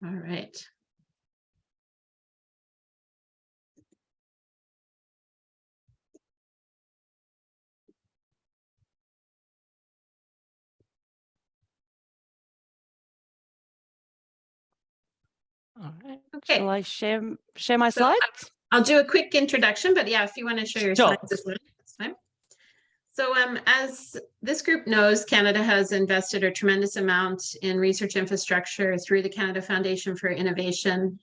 All right. All right. Okay. Shall I share my So, slides? I'll do a quick introduction, but yeah, if you want to share your Sure. slides as well, that's fine. So as this group knows, Canada has invested a tremendous amount in research infrastructure through the Canada Foundation for Innovation,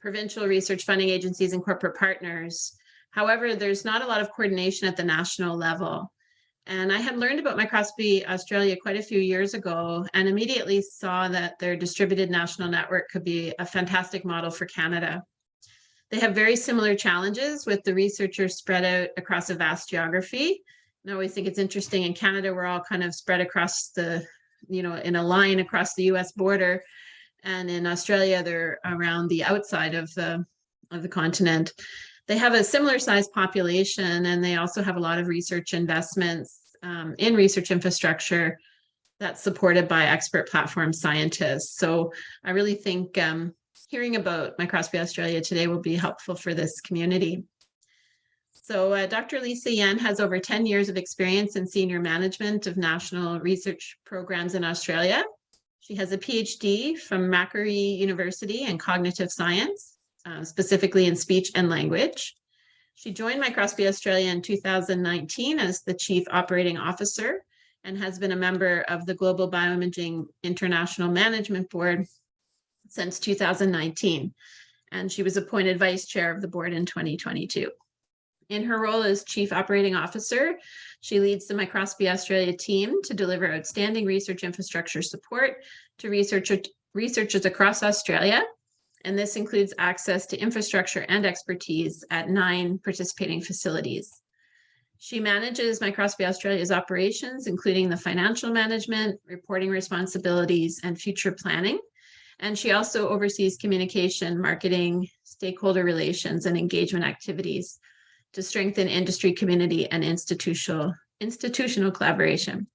provincial research funding agencies, and corporate partners. However, there's not a lot of coordination at the national level. And I had learned about Microscopy Australia quite a few years ago and immediately saw that their distributed national network could be a fantastic model for Canada. They have very similar challenges with the researchers spread out across a vast geography. And I always think it's interesting, in Canada, we're all kind of spread across the, in a line across the US border. And in Australia, they're around the outside of the continent. They have a similar size population, and they also have a lot of research investments in research infrastructure that's supported by expert platform scientists. So I really think hearing about Microscopy Australia today will be helpful for this community. So Dr. Lisa Yen has over 10 years of experience in senior management of national research programs in Australia. She has a PhD from Macquarie University in cognitive science, specifically in speech and language. She joined Microscopy Australia in 2019 as the Chief Operating Officer and has been a member of the Global BioImaging International Management Board since 2019. And she was appointed Vice Chair of the board in 2022. In her role as Chief Operating Officer, she leads the Microscopy Australia team to deliver outstanding research infrastructure support to researchers across Australia. And this includes access to infrastructure and expertise at 9 participating facilities. She manages Microscopy Australia's operations, including the financial management, reporting responsibilities, and future planning. And she also oversees communication, marketing, stakeholder relations, and engagement activities to strengthen industry, community, and institutional collaboration.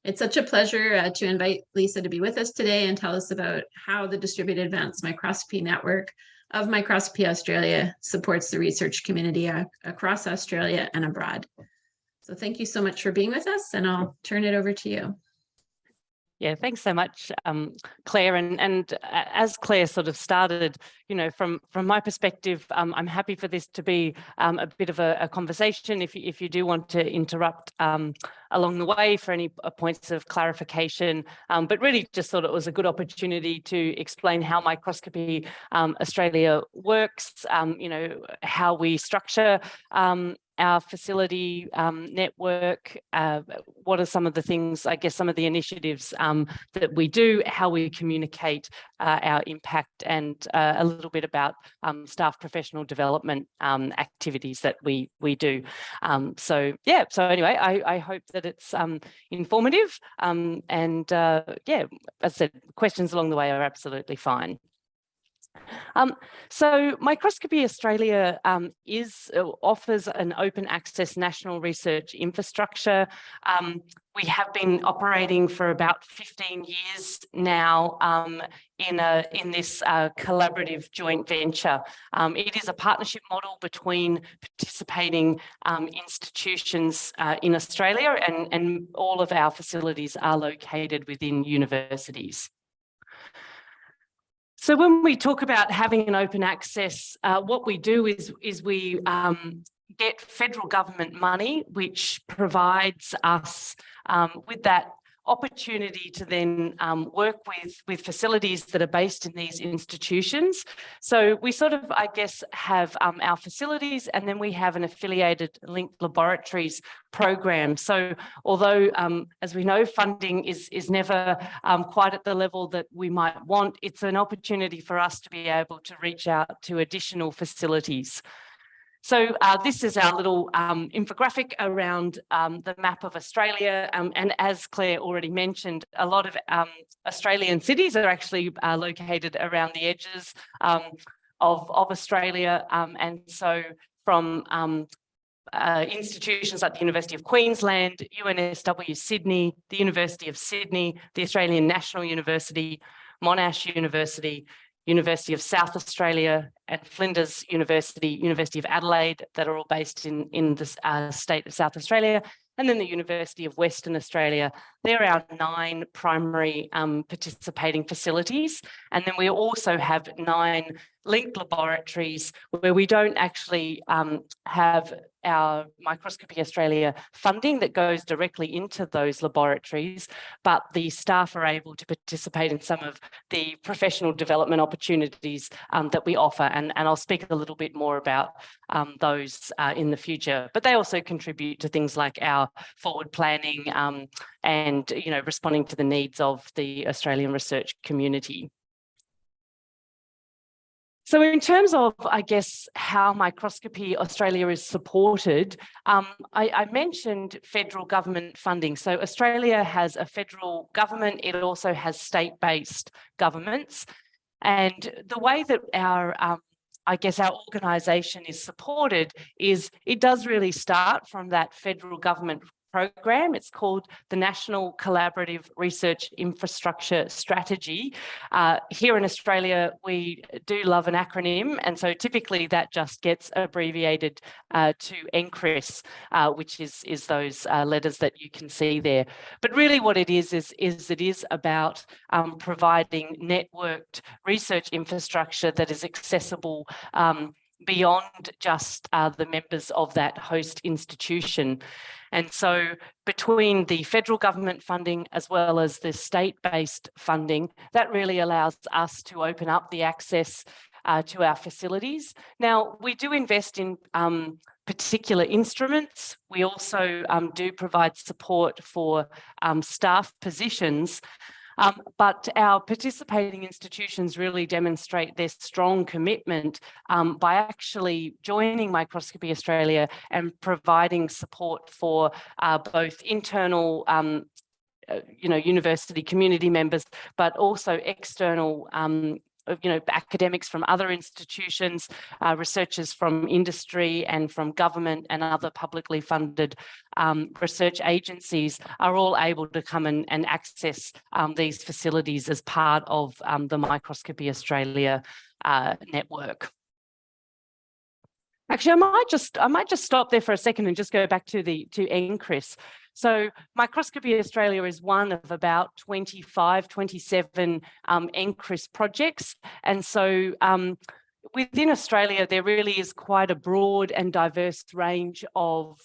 It's such a pleasure to invite Lisa to be with us today and tell us about how the Distributed Advanced Microscopy Network of Microscopy Australia supports the research community across Australia and abroad. So thank you so much for being with us, and I'll turn it over to you. Yeah, thanks so much, Claire. And as Claire sort of started, from my perspective, I'm happy for this to be a bit of a conversation. If you do want to interrupt along the way for any points of clarification, but really just thought it was a good opportunity to explain how Microscopy Australia works, how we structure our facility network, what are some of the things, I guess, some of the initiatives that we do, how we communicate our impact, and a little bit about staff professional development activities that we do. So anyway, I hope that it's informative, and as I said, questions along the way are absolutely fine. So Microscopy Australia offers an open access national research infrastructure. We have been operating for about 15 years now in this collaborative joint venture. It is a partnership model between participating institutions in Australia, and all of our facilities are located within universities. So when we talk about having an open access, what we do is we get federal government money, which provides us with that opportunity to then work with facilities that are based in these institutions. So we sort of, I guess, have our facilities, and then we have an affiliated linked laboratories program. So although, as we know, funding is never quite at the level that we might want, it's an opportunity for us to be able to reach out to additional facilities. So this is our little infographic around the map of Australia. And as Claire already mentioned, a lot of Australian cities are actually located around the edges of Australia. And so from institutions like the University of Queensland, UNSW Sydney, the University of Sydney, the Australian National University, Monash University, University of South Australia and Flinders University, University of Adelaide, that are all based in the state of South Australia, and then the University of Western Australia. They're our 9 primary participating facilities. And then we also have 9 linked laboratories where we don't actually have our Microscopy Australia funding that goes directly into those laboratories, but the staff are able to participate in some of the professional development opportunities that we offer. And I'll speak a little bit more about those in the future. But they also contribute to things like our forward planning and responding to the needs of the Australian research community. So in terms of, I guess, how Microscopy Australia is supported, I mentioned federal government funding. So Australia has a federal government. It also has state-based governments. And the way that our organisation is supported is it does really start from that federal government program. It's called the National Collaborative Research Infrastructure Strategy. Here in Australia, we do love an acronym, and so typically that just gets abbreviated to NCRIS, which is those letters that you can see there. But really what it is it is about providing networked research infrastructure that is accessible beyond just the members of that host institution. And so between the federal government funding as well as the state-based funding, that really allows us to open up the access to our facilities. Now, we do invest in particular instruments. We also do provide support for staff positions. But our participating institutions really demonstrate their strong commitment by actually joining Microscopy Australia and providing support for both internal university community members, but also external academics from other institutions, researchers from industry and from government and other publicly funded research agencies are all able to come and access these facilities as part of the Microscopy Australia network. Actually, I might just stop there for a second and just go back to NCRIS. So Microscopy Australia is one of about 25, 27 NCRIS projects. And so within Australia, there really is quite a broad and diverse range of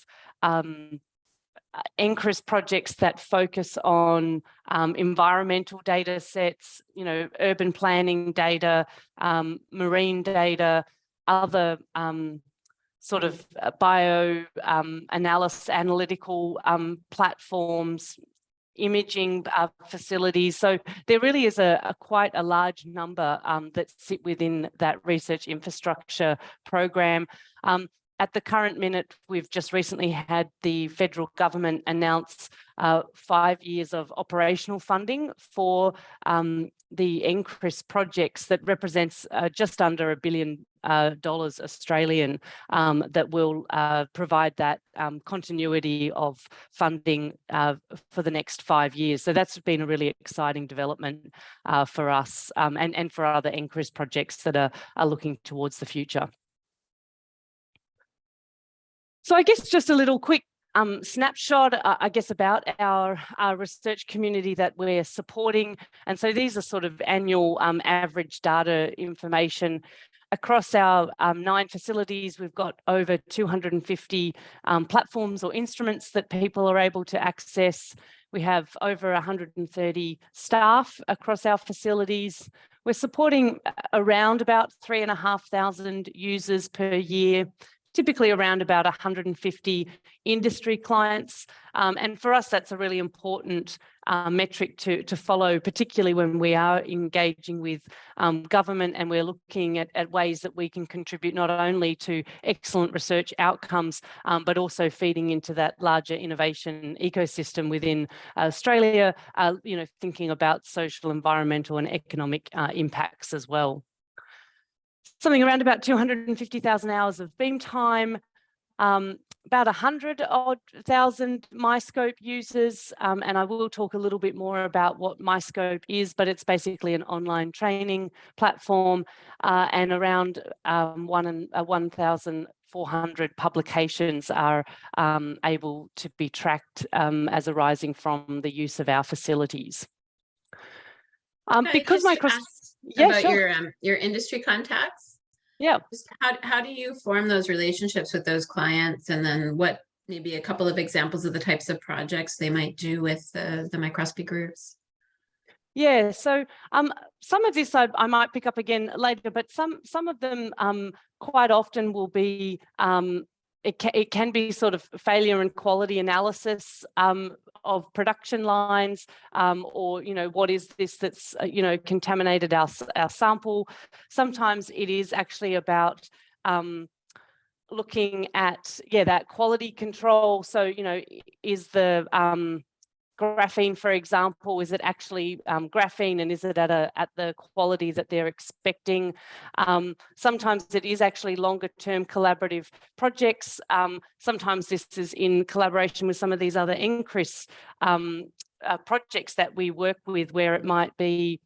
NCRIS projects that focus on environmental data sets, urban planning data, marine data, other sort of analytical platforms, imaging facilities. So there really is quite a large number that sit within that research infrastructure program. At the current minute, we've just recently had the federal government announce 5 years of operational funding for the NCRIS projects that represents just under $1 billion Australian that will provide that continuity of funding for the next 5 years. So that's been a really exciting development for us and for other NCRIS projects that are looking towards the future. So I guess just a little quick snapshot, I guess, about our research community that we're supporting. And so these are sort of annual average data information. Across our 9 facilities, we've got over 250 platforms or instruments that people are able to access. We have over 130 staff across our facilities. We're supporting around about 3,500 users per year, typically around about 150 industry clients. And for us, that's a really important metric to follow, particularly when we are engaging with government and we're looking at ways that we can contribute not only to excellent research outcomes, but also feeding into that larger innovation ecosystem within Australia, thinking about social, environmental and economic impacts as well. Something around about 250,000 hours of beam time, about 100,000 MyScope users, and I will talk a little bit more about what MyScope is, but it's basically an online training platform, and around 1,400 publications are able to be tracked as arising from the use of our facilities. Because about your industry contacts. Yeah. Just how do you form those relationships with those clients, and then what maybe a couple of examples of the types of projects they might do with the microscopy groups? Yeah, so some of this I might pick up again later, but some of them quite often will be it can be sort of failure and quality analysis of production lines, or what is this that's contaminated our sample. Sometimes it is actually about looking at that quality control. So is the graphene, for example, is it actually graphene, and is it at the quality that they're expecting? Sometimes it is actually longer term collaborative projects. Sometimes this is in collaboration with some of these other NCRIS projects that we work with, where it might be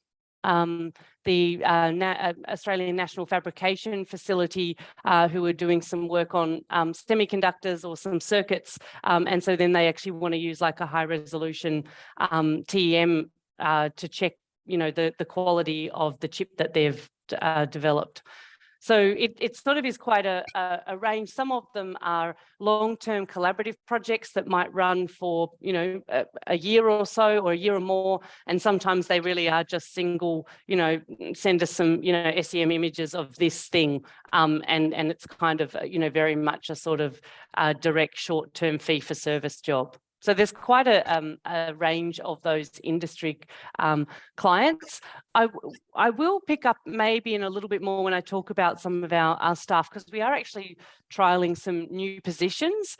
the Australian National Fabrication Facility, who are doing some work on semiconductors or some circuits, and so then they actually want to use like a high resolution TEM to check the quality of the chip that they've developed. So it sort of is quite a range. Some of them are long-term collaborative projects that might run for, a year or so, or a year or more. And sometimes they really are just single, send us some, SEM images of this thing. And it's kind of, very much a sort of direct short-term fee-for-service job. So there's quite a range of those industry clients. I will pick up maybe in a little bit more when I talk about some of our staff, because we are actually trialling some new positions,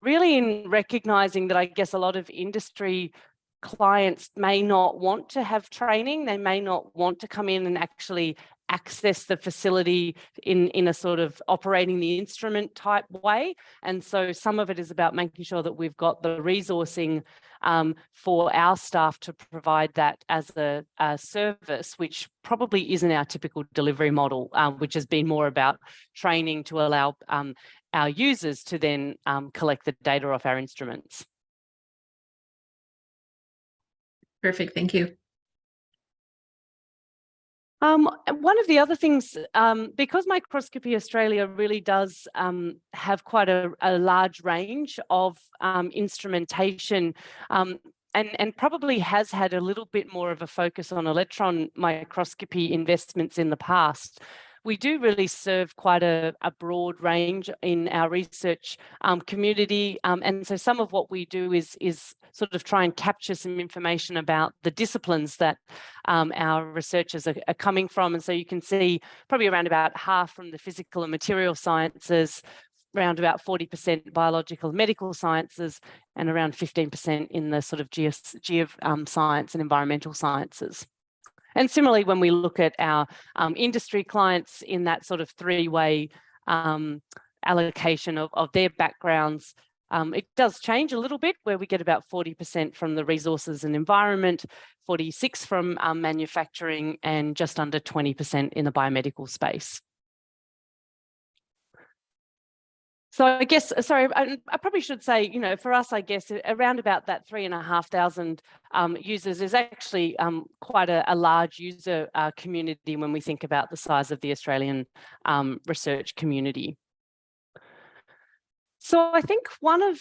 really in recognising that I guess a lot of industry clients may not want to have training. They may not want to come in and actually access the facility in a sort of operating the instrument type way. And so some of it is about making sure that we've got the resourcing for our staff to provide that as a service, which probably isn't our typical delivery model, which has been more about training to allow our users to then collect the data off our instruments. Perfect, thank you. One of the other things, because Microscopy Australia really does have quite a large range of instrumentation, and probably has had a little bit more of a focus on electron microscopy investments in the past, we do really serve quite a broad range in our research community. And so some of what we do is sort of try and capture some information about the disciplines that our researchers are coming from. And so you can see probably around about half from the physical and material sciences, around about 40% biological and medical sciences, and around 15% in the sort of science and environmental sciences. And similarly, when we look at our industry clients in that sort of three-way allocation of their backgrounds, it does change a little bit, where we get about 40% from the resources and environment, 46% from manufacturing, and just under 20% in the biomedical space. So I guess, sorry, I probably should say, for us, I guess around about that 3,500 users is actually quite a large user community when we think about the size of the Australian research community. So I think one of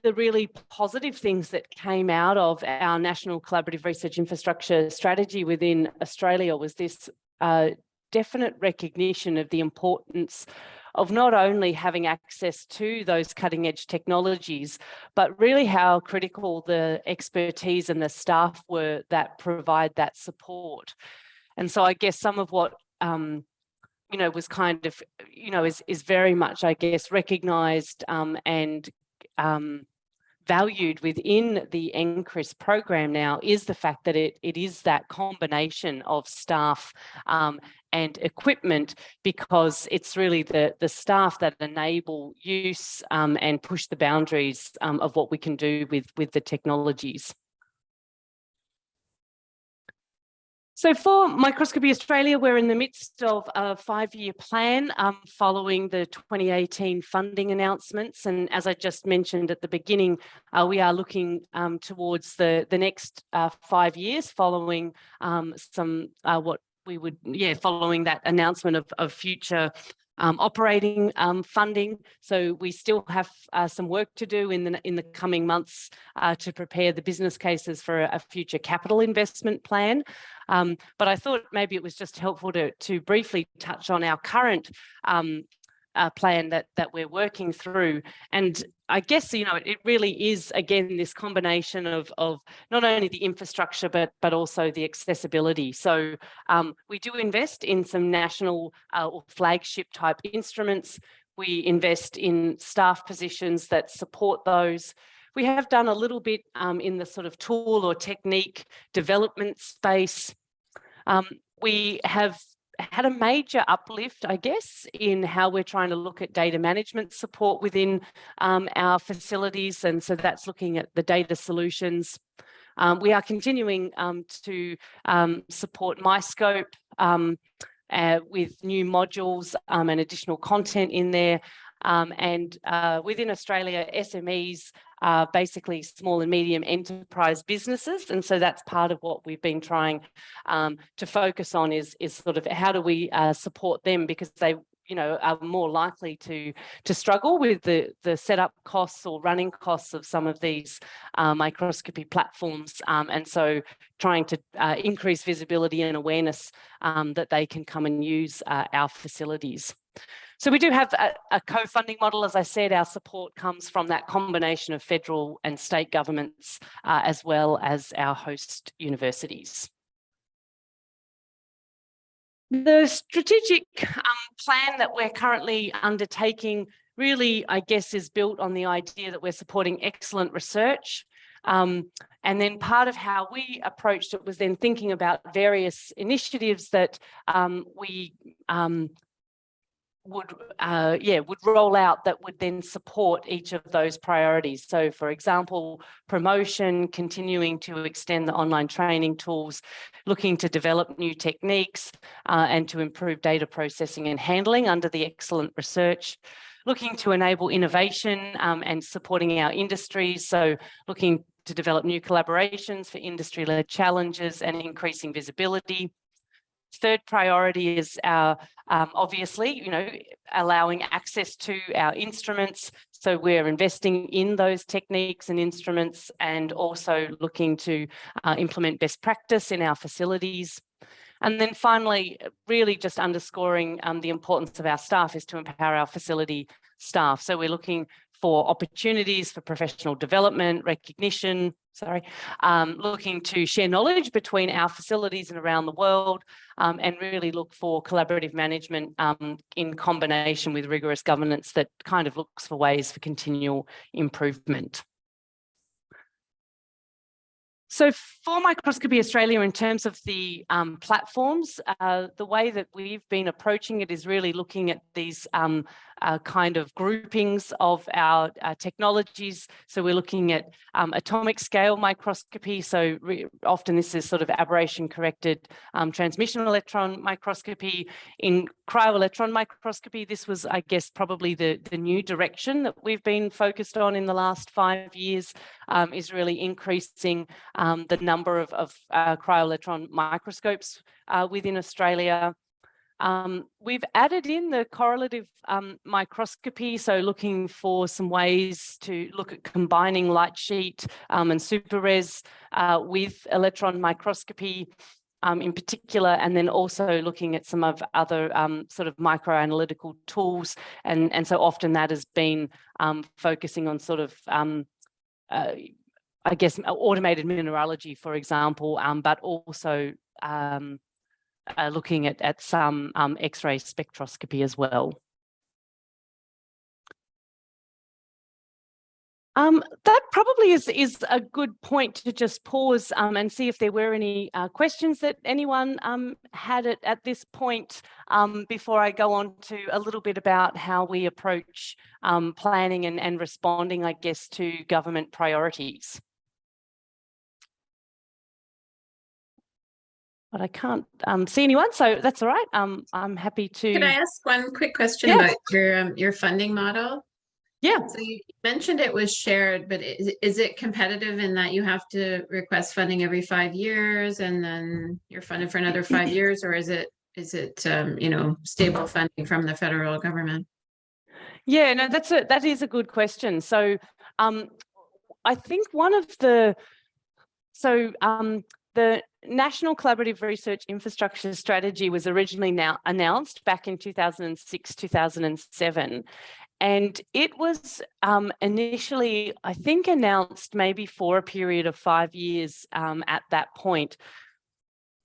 the really positive things that came out of our National Collaborative Research Infrastructure strategy within Australia was this definite recognition of the importance of not only having access to those cutting edge technologies, but really how critical the expertise and the staff were that provide that support. And so I guess some of what, was kind of, is very much, I guess, recognised and valued within the NCRIS program now is the fact that it is that combination of staff and equipment, because it's really the staff that enable use and push the boundaries of what we can do with the technologies. So for Microscopy Australia, we're in the midst of a 5-year plan following the 2018 funding announcements. And as I just mentioned at the beginning, we are looking towards the next 5 years following following that announcement of future operating funding. So we still have some work to do in the coming months to prepare the business cases for a future capital investment plan. But I thought maybe it was just helpful to briefly touch on our current plan that we're working through. And I guess, it really is, again, this combination of not only the infrastructure, but also the accessibility. So we do invest in some national or flagship type instruments. We invest in staff positions that support those. We have done a little bit in the sort of tool or technique development space. We have had a major uplift, I guess, in how we're trying to look at data management support within our facilities. And so that's looking at the data solutions. We are continuing to support MyScope with new modules and additional content in there. And within Australia, SMEs are basically small and medium enterprise businesses. And so that's part of what we've been trying to focus on is sort of how do we support them, because they are more likely to struggle with the setup costs or running costs of some of these microscopy platforms. And so trying to increase visibility and awareness that they can come and use our facilities. So we do have a co-funding model. As I said, our support comes from that combination of federal and state governments, as well as our host universities. The strategic plan that we're currently undertaking really, I guess, is built on the idea that we're supporting excellent research. And then part of how we approached it was then thinking about various initiatives that we would roll out that would then support each of those priorities. So, for example, promotion, continuing to extend the online training tools, looking to develop new techniques and to improve data processing and handling under the excellent research, looking to enable innovation and supporting our industries. So looking to develop new collaborations for industry-led challenges and increasing visibility. Third priority is our, obviously, allowing access to our instruments. So we're investing in those techniques and instruments and also looking to implement best practice in our facilities. And then finally, really just underscoring the importance of our staff is to empower our facility staff. So we're looking for opportunities for professional development, recognition, looking to share knowledge between our facilities and around the world, and really look for collaborative management in combination with rigorous governance that kind of looks for ways for continual improvement. So for Microscopy Australia, in terms of the platforms, the way that we've been approaching it is really looking at these kind of groupings of our technologies. So we're looking at atomic scale microscopy. So often this is sort of aberration corrected transmission electron microscopy. In cryo-electron microscopy, this was, I guess, probably the new direction that we've been focused on in the last 5 years, is really increasing the number of cryo-electron microscopes within Australia. We've added in the correlative microscopy, so looking for some ways to look at combining light sheet and super res with electron microscopy in particular, and then also looking at some of other sort of microanalytical tools. And so often that has been focusing on sort of I guess automated mineralogy, for example, but also looking at some X-ray spectroscopy as well. That probably is a good point to just pause and see if there were any questions that anyone had at this point before I go on to a little bit about how we approach planning and responding, I guess, to government priorities. But I can't see anyone, so that's all right. I'm happy to. Could I ask one quick question Yeah. about your funding model? Yeah. So you mentioned it was shared, but is it competitive in that you have to request funding every 5 years and then you're funded for another 5 years, or is it stable funding from the federal government? Yeah, no, that is a good question. So I think one of the National Collaborative Research Infrastructure Strategy was originally announced back in 2006, 2007. And it was initially, I think, announced maybe for a period of 5 years at that point.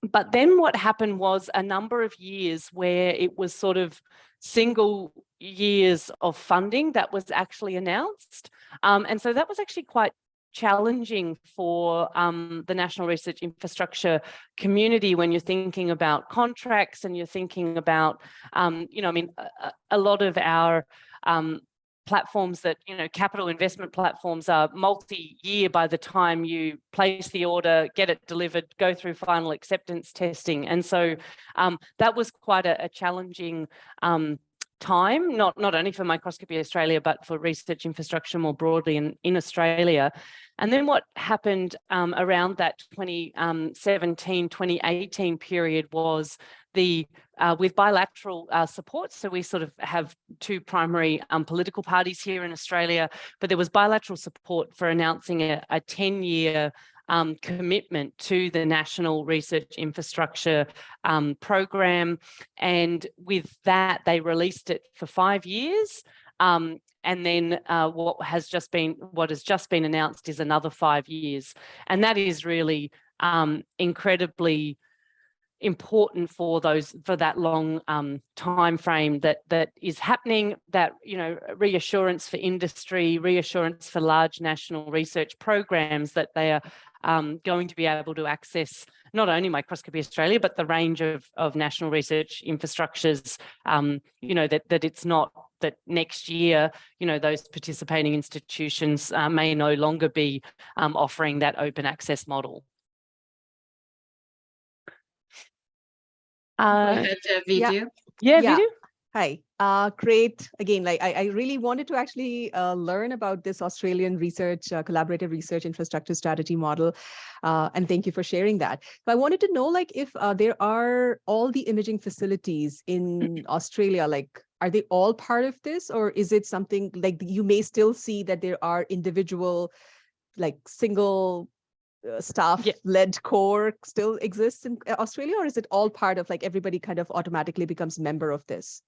But then what happened was a number of years where it was sort of single years of funding that was actually announced. And so that was actually quite challenging for the national research infrastructure community when you're thinking about contracts and you're thinking about, a lot of our platforms that, capital investment platforms are multi-year by the time you place the order, get it delivered, go through final acceptance testing. And so that was quite a challenging time, not only for Microscopy Australia, but for research infrastructure more broadly in Australia. And then what happened around that 2017, 2018 period was with bilateral support. So we sort of have two primary political parties here in Australia, but there was bilateral support for announcing a 10-year commitment to the National Research Infrastructure Program. And with that, they released it for 5 years. And then what has just been announced is another 5 years. And that is really incredibly important for that long time frame that is happening, that reassurance for industry, reassurance for large national research programs that they are going to be able to access not only Microscopy Australia, but the range of national research infrastructures, that it's not that next year, those participating institutions may no longer be offering that open access model. Go ahead, Vidya. Yeah, Vidya. Hi, great. Again, I really wanted to actually learn about this Australian research, collaborative research infrastructure strategy model. And thank you for sharing that. So I wanted to know, if there are all the imaging facilities in Australia, are they all part of this, or is it something like you may still see that there are individual, single staff-led core still exists in Australia, or is it all part of everybody kind of automatically becomes member of this?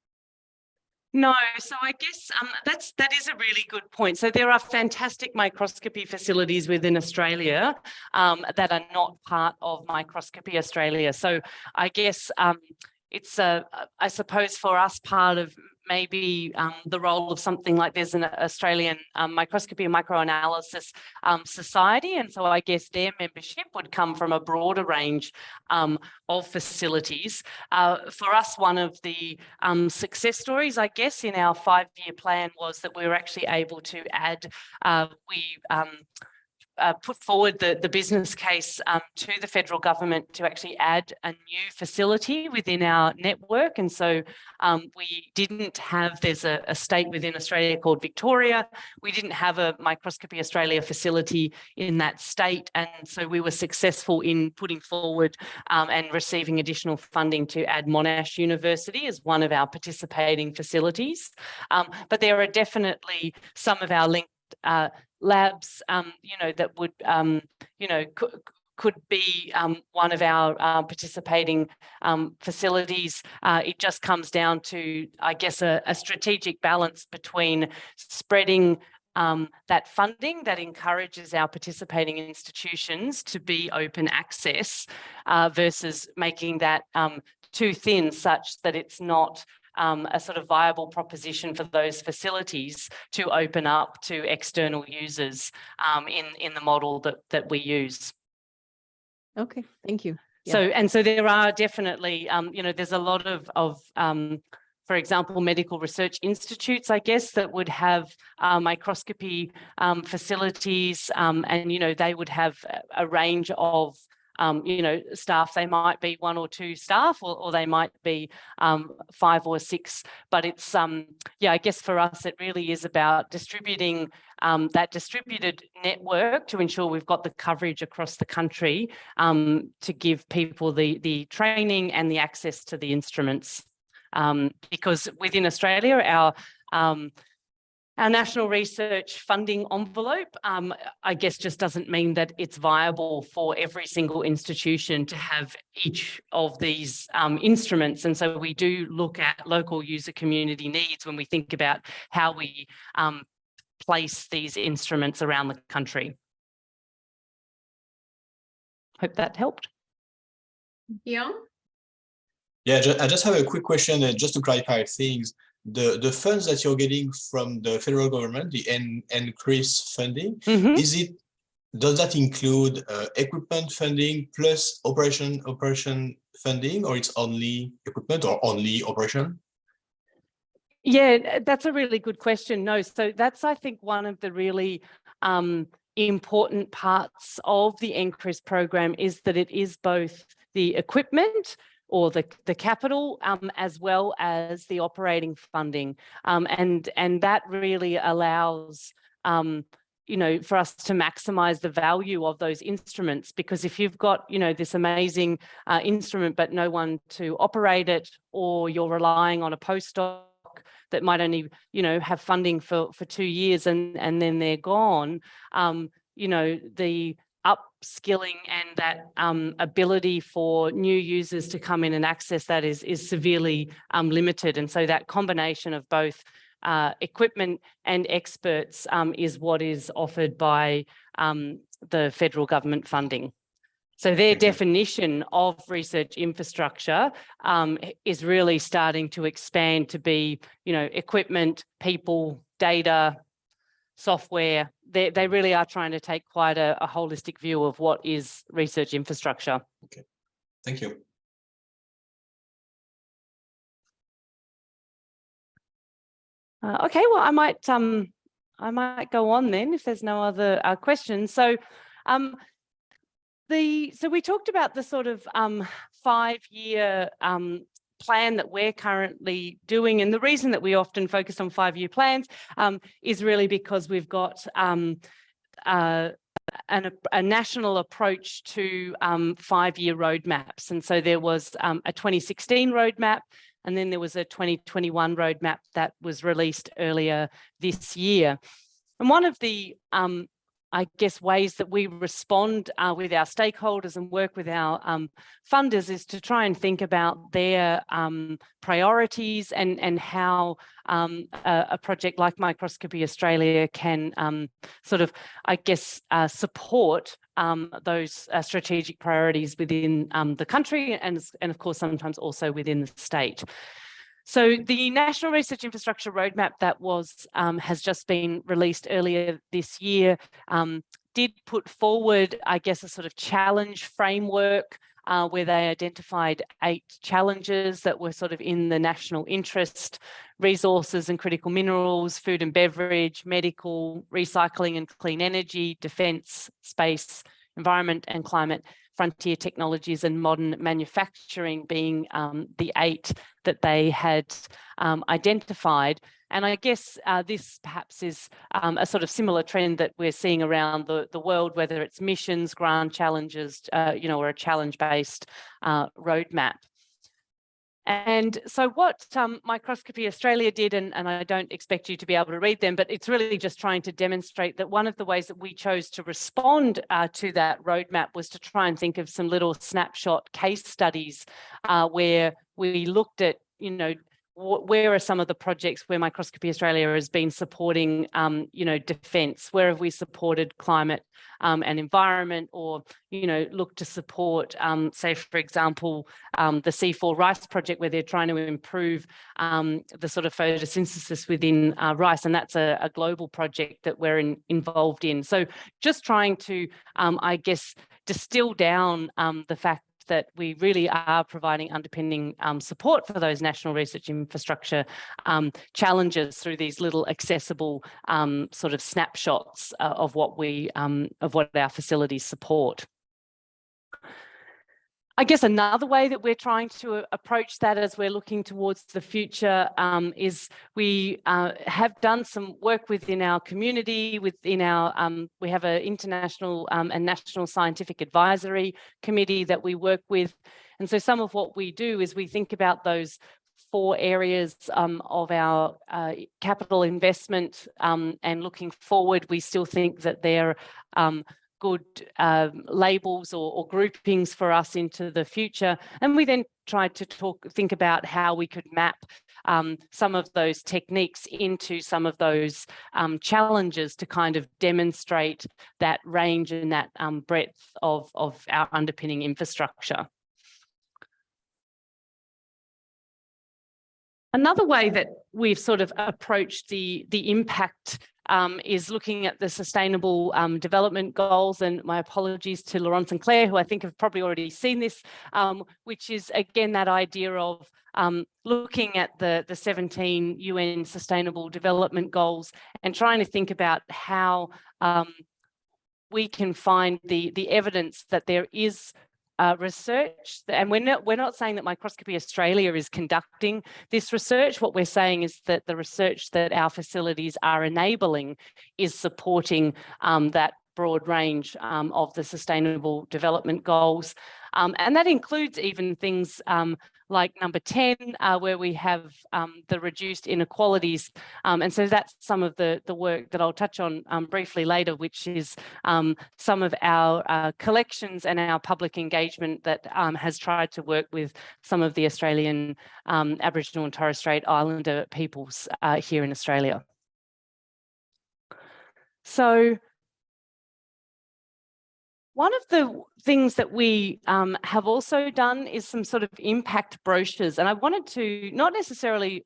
No, so I guess that is a really good point. So there are fantastic microscopy facilities within Australia that are not part of Microscopy Australia. So I guess it's I suppose for us part of maybe the role of something like there's an Australian Microscopy and Microanalysis Society. And so I guess their membership would come from a broader range of facilities. For us, one of the success stories, I guess, in our 5-year plan was that we were actually able to add, put forward the business case to the federal government to actually add a new facility within our network. And so we didn't have, there's a state within Australia called Victoria. We didn't have a Microscopy Australia facility in that state. And so we were successful in putting forward and receiving additional funding to add Monash University as one of our participating facilities. But there are definitely some of our linked labs, that would, could be one of our participating facilities. It just comes down to, I guess, a strategic balance between spreading that funding that encourages our participating institutions to be open access versus making that too thin such that it's not a sort of viable proposition for those facilities to open up to external users in the model that we use. Okay, thank you. Yeah. So there are definitely, there's a lot of for example, medical research institutes, I guess, that would have microscopy facilities, and, they would have a range of, staff. They might be 1 or 2 staff, or they might be 5 or 6. But it's, I guess for us, it really is about distributing that distributed network to ensure we've got the coverage across the country to give people the training and the access to the instruments. Because within Australia, our national research funding envelope, I guess, just doesn't mean that it's viable for every single institution to have each of these instruments. And so we do look at local user community needs when we think about how we place these instruments around the country. Hope that helped. Guillaume? Yeah, I just have a quick question, just to clarify things. The funds that you're getting from the federal government, the NCRIS funding, does that include equipment funding plus operation funding, or it's only equipment or only operation? Yeah, that's a really good question. No, so that's, I think, one of the really important parts of the NCRIS program is that it is both the equipment or the capital, as well as the operating funding. And that really allows, for us to maximize the value of those instruments, because if you've got, this amazing instrument, but no one to operate it, or you're relying on a postdoc that might only, have funding for 2 years and then they're gone, the upskilling and that ability for new users to come in and access that is severely limited. And so that combination of both equipment and experts is what is offered by the federal government funding. So their definition of research infrastructure is really starting to expand to be, equipment, people, data, software. They really are trying to take quite a holistic view of what is research infrastructure. Okay, thank you. Okay, well, I might go on then if there's no other questions. So, so we talked about the sort of 5-year plan that we're currently doing, and the reason that we often focus on 5-year plans is really because we've got a national approach to 5-year roadmaps. And so there was a 2016 roadmap, and then there was a 2021 roadmap that was released earlier this year. And one of the I guess ways that we respond with our stakeholders and work with our funders is to try and think about their priorities and how a project like Microscopy Australia can sort of, I guess, support those strategic priorities within the country and of course sometimes also within the state. So the National Research Infrastructure Roadmap that was has just been released earlier this year did put forward, I guess, a sort of challenge framework where they identified 8 challenges that were sort of in the national interest: resources and critical minerals, food and beverage, medical, recycling and clean energy, defence, space, environment and climate, frontier technologies and modern manufacturing being the 8 that they had identified. And I guess this perhaps is a sort of similar trend that we're seeing around the world, whether it's missions, grand challenges, or a challenge-based roadmap. And so what Microscopy Australia did, and I don't expect you to be able to read them, but it's really just trying to demonstrate that one of the ways that we chose to respond to that roadmap was to try and think of some little snapshot case studies where we looked at, where are some of the projects where Microscopy Australia has been supporting, defence? Where have we supported climate and environment, or, look to support, say, for example, the C4 rice project, where they're trying to improve the sort of photosynthesis within rice, and that's a global project that we're involved in. So just trying to, I guess, distill down the fact that we really are providing underpinning support for those national research infrastructure challenges through these little accessible sort of snapshots of what our facilities support. I guess another way that we're trying to approach that as we're looking towards the future is we have done some work within our community, within our, we have an international and national scientific advisory committee that we work with. And so some of what we do is we think about those 4 areas of our capital investment, and looking forward, we still think that they're good labels or groupings for us into the future. And we then tried to think about how we could map some of those techniques into some of those challenges to kind of demonstrate that range and that breadth of our underpinning infrastructure. Another way that we've sort of approached the impact is looking at the sustainable development goals, and my apologies to Laurence and Claire, who I think have probably already seen this, which is again that idea of looking at the 17 UN Sustainable Development Goals and trying to think about how we can find the evidence that there is research, and we're not saying that Microscopy Australia is conducting this research. What we're saying is that the research that our facilities are enabling is supporting that broad range of the Sustainable Development Goals. And that includes even things like number 10, where we have the reduced inequalities. And so that's some of the work that I'll touch on briefly later, which is some of our collections and our public engagement that has tried to work with some of the Australian Aboriginal and Torres Strait Islander peoples here in Australia. So one of the things that we have also done is some sort of impact brochures, and I wanted to not necessarily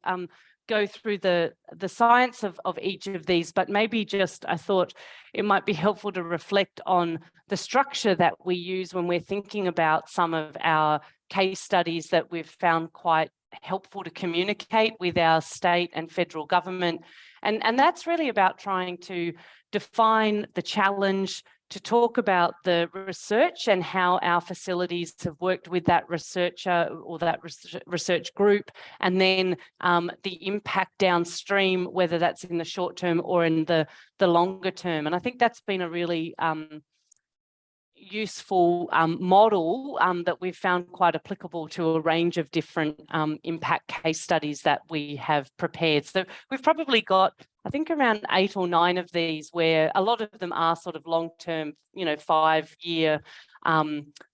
go through the science of each of these, but maybe just I thought it might be helpful to reflect on the structure that we use when we're thinking about some of our case studies that we've found quite helpful to communicate with our state and federal government. And that's really about trying to define the challenge, to talk about the research and how our facilities have worked with that researcher or that research group, and then the impact downstream, whether that's in the short term or in the longer term. And I think that's been a really useful model that we've found quite applicable to a range of different impact case studies that we have prepared. So we've probably got, I think, around 8 or 9 of these, where a lot of them are sort of long-term, 5-year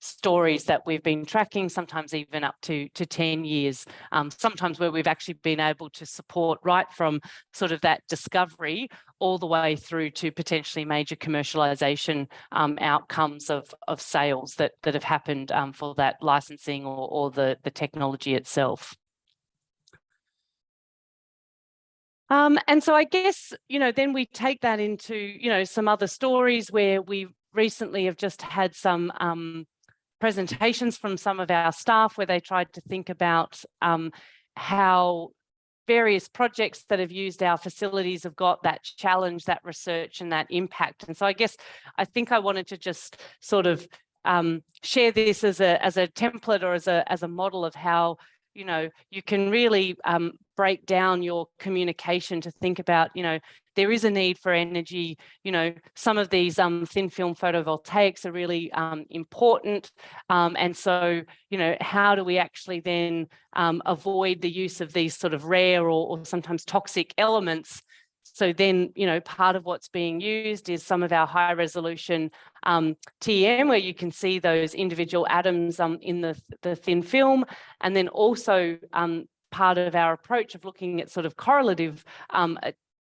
stories that we've been tracking, sometimes even up to 10 years, sometimes where we've actually been able to support right from sort of that discovery all the way through to potentially major commercialization outcomes of sales that have happened for that licensing or the technology itself. And so I guess, then we take that into, some other stories where we recently have just had some presentations from some of our staff where they tried to think about how various projects that have used our facilities have got that challenge, that research and that impact. And so I guess I think I wanted to just sort of share this as a template or as a model of how you can really break down your communication to think about, there is a need for energy. Some of these thin film photovoltaics are really important. And so, how do we actually then avoid the use of these sort of rare or sometimes toxic elements? So then, part of what's being used is some of our high resolution TEM, where you can see those individual atoms in the thin film, and then also part of our approach of looking at sort of correlative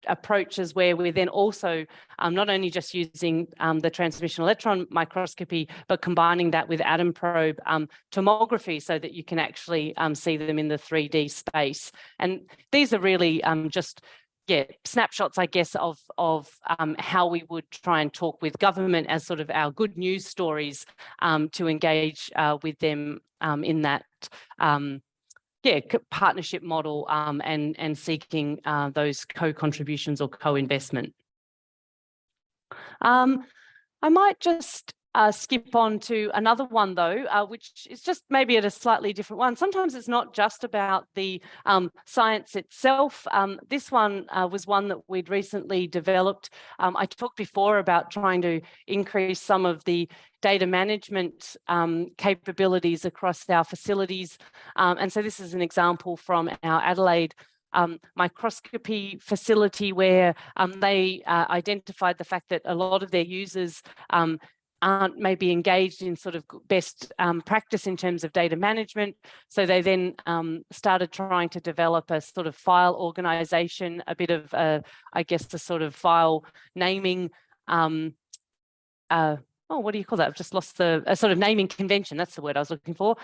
approaches, where we're then also not only just using the transmission electron microscopy, but combining that with atom probe tomography so that you can actually see them in the 3D space. And these are really just snapshots, I guess, of how we would try and talk with government as sort of our good news stories to engage with them in that partnership model and seeking those co-contributions or co-investment. I might just skip on to another one though, which is just maybe at a slightly different one. Sometimes it's not just about the science itself. This one was one that we'd recently developed. I talked before about trying to increase some of the data management capabilities across our facilities. And so this is an example from our Adelaide microscopy facility, where they identified the fact that a lot of their users aren't maybe engaged in sort of best practice in terms of data management. So they then started trying to develop a sort of file organization, a bit of, I guess, the sort of file naming, what do you call that? I've just lost a sort of naming convention. That's the word I was looking for.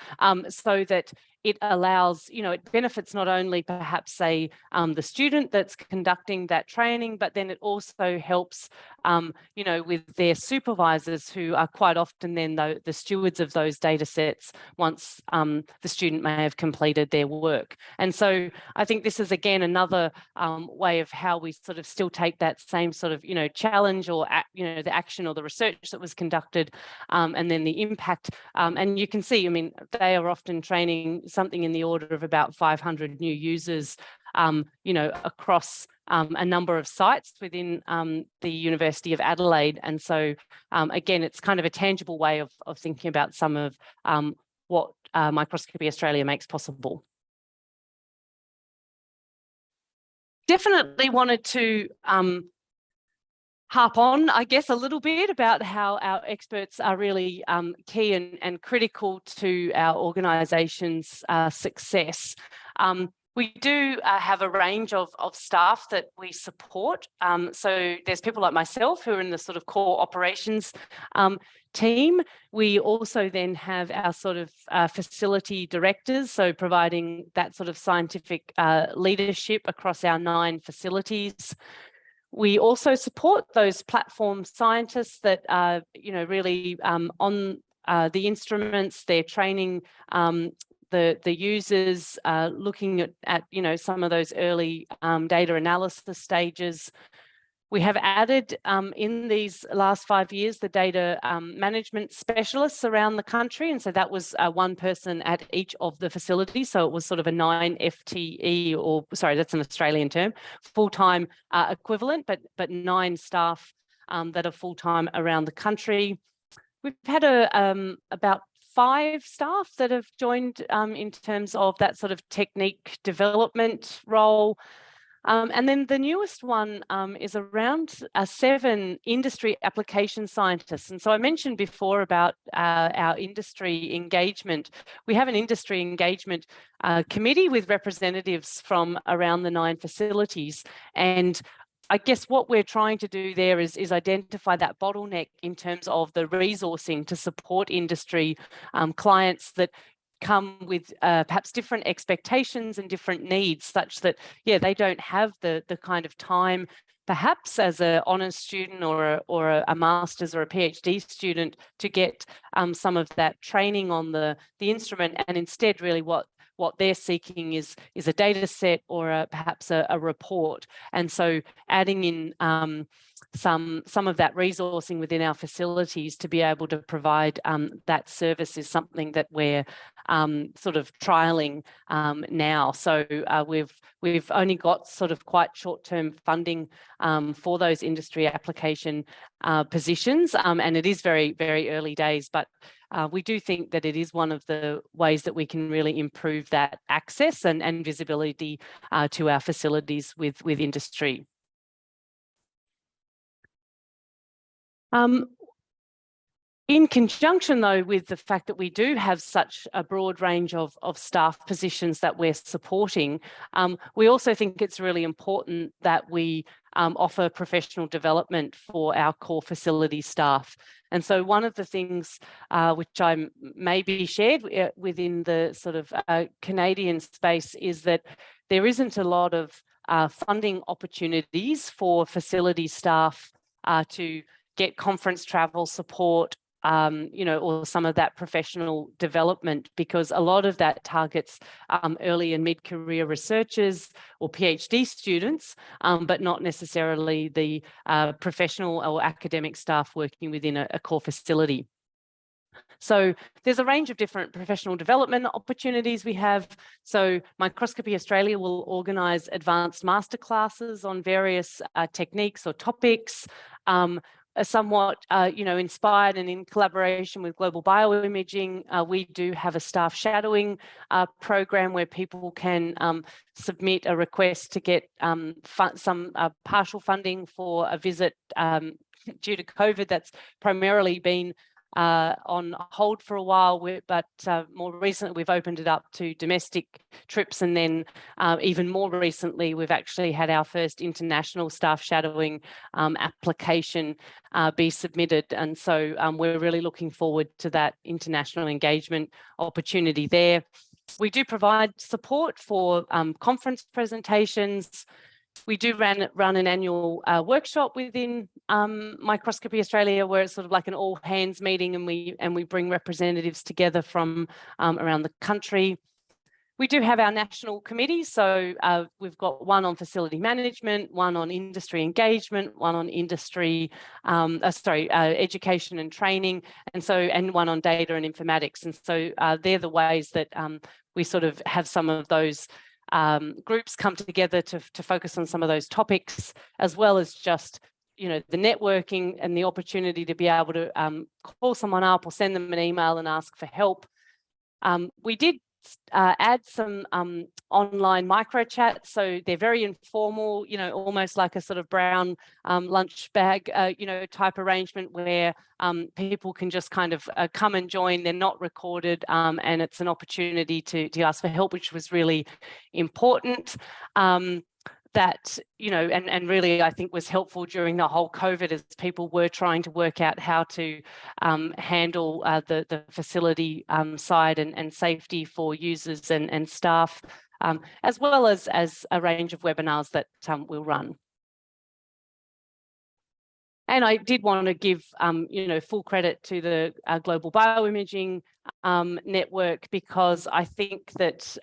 So that it allows, it benefits not only perhaps say the student that's conducting that training, but then it also helps, with their supervisors, who are quite often then the stewards of those data sets once the student may have completed their work. And so I think this is again another way of how we sort of still take that same sort of, challenge or, the action or the research that was conducted and then the impact. And you can see, they are often training something in the order of about 500 new users, across a number of sites within the University of Adelaide. And so, again, it's kind of a tangible way of thinking about some of what Microscopy Australia makes possible. Definitely wanted to harp on, I guess, a little bit about how our experts are really key and critical to our organisation's success. We do have a range of staff that we support. So there's people like myself who are in the sort of core operations team. We also then have our sort of facility directors, so providing that sort of scientific leadership across our 9 facilities. We also support those platform scientists that are, really on the instruments, they're training the users, looking at some of those early data analysis stages. We have added in these last 5 years the data management specialists around the country, and so that was 1 person at each of the facilities. So it was sort of a 9 FTE, or sorry, that's an Australian term, full-time equivalent, but 9 staff that are full-time around the country. We've had about 5 staff that have joined in terms of that sort of technique development role. And then the newest one is around 7 industry application scientists. And so I mentioned before about our industry engagement. We have an industry engagement committee with representatives from around the 9 facilities. And I guess what we're trying to do there is identify that bottleneck in terms of the resourcing to support industry clients that come with perhaps different expectations and different needs, such that, they don't have the kind of time, perhaps as an honours student or a master's or a PhD student, to get some of that training on the instrument, and instead really what they're seeking is a data set or perhaps a report. And so adding in some of that resourcing within our facilities to be able to provide that service is something that we're sort of trialling now. So we've only got sort of quite short-term funding for those industry application positions, and it is very, very early days, but we do think that it is one of the ways that we can really improve that access and visibility to our facilities with industry. In conjunction, though, with the fact that we do have such a broad range of staff positions that we're supporting, we also think it's really important that we offer professional development for our core facility staff. And so one of the things which I maybe shared within the sort of Canadian space is that there isn't a lot of funding opportunities for facility staff to get conference travel support, or some of that professional development, because a lot of that targets early and mid-career researchers or PhD students, but not necessarily the professional or academic staff working within a core facility. So there's a range of different professional development opportunities we have. So Microscopy Australia will organise advanced masterclasses on various techniques or topics. Somewhat, inspired and in collaboration with Global BioImaging, we do have a staff shadowing program where people can submit a request to get some partial funding for a visit due to COVID that's primarily been on hold for a while, but more recently we've opened it up to domestic trips, and then even more recently we've actually had our first international staff shadowing application be submitted, and so we're really looking forward to that international engagement opportunity there. We do provide support for conference presentations. We do run an annual workshop within Microscopy Australia, where it's sort of like an all hands meeting, and we bring representatives together from around the country. We do have our national committees, so we've got one on facility management, one on industry engagement, one on industry, education and training, and one on data and informatics. And so they're the ways that we sort of have some of those groups come together to focus on some of those topics, as well as just, the networking and the opportunity to be able to call someone up or send them an email and ask for help. We did add some online micro chats, so they're very informal, almost like a sort of brown lunch bag, type arrangement where people can just kind of come and join. They're not recorded, and it's an opportunity to ask for help, which was really important. That, and really I think was helpful during the whole COVID, as people were trying to work out how to handle the facility side and safety for users and staff, as well as a range of webinars that we'll run. And I did want to give, full credit to the Global BioImaging network, because I think that,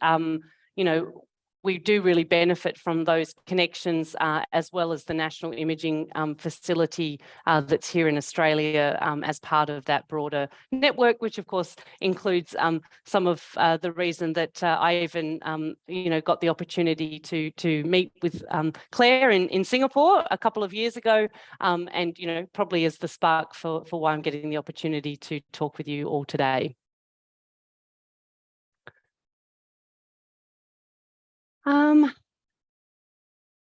we do really benefit from those connections, as well as the national imaging facility that's here in Australia, as part of that broader network, which of course includes some of the reason that I even, got the opportunity to meet with Claire in Singapore a couple of years ago, and, probably is the spark for why I'm getting the opportunity to talk with you all today.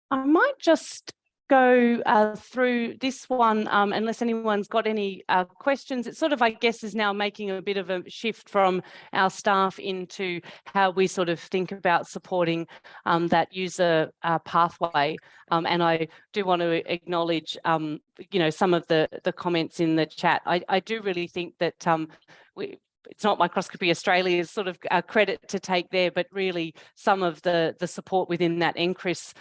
I might just go through this one, unless anyone's got any questions. It sort of, I guess, is now making a bit of a shift from our staff into how we sort of think about supporting that user pathway. And I do want to acknowledge, some of the comments in the chat. I do really think that it's not Microscopy Australia's sort of credit to take there, but really some of the support within that NCRIS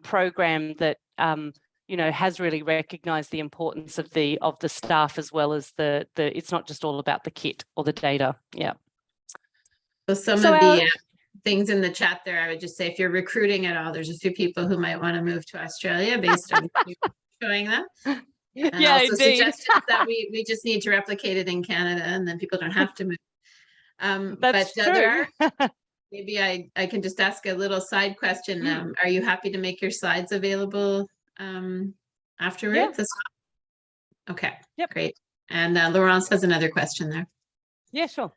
program that has really recognised the importance of the staff, as well as the it's not just all about the kit or the data. Yeah. So some of the things in the chat there, I would just say, if you're recruiting at all, there's a few people who might want to move to Australia based on showing that. And also suggestions that we just need to replicate it in Canada, and then people don't have to move. That's true. There are, maybe I can just ask a little side question. Are you happy to make your slides available afterwards? Yeah. Okay, yep. Great. And Laurence has another question there. Yeah, sure.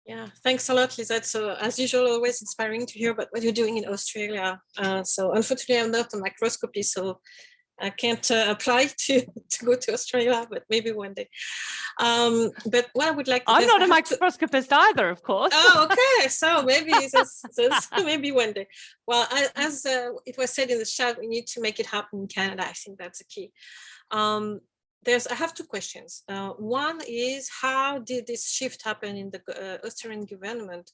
Yeah, thanks a lot, Lizette. So as usual, always inspiring to hear about what you're doing in Australia. So unfortunately, I'm not a microscopy, so I can't apply to go to Australia, but maybe one day. But what I would like, I'm not a microscopist either, of course. Oh, okay. So maybe maybe one day. Well, as it was said in the chat, we need to make it happen in Canada. I think that's the key. I have two questions. One is, how did this shift happen in the Australian government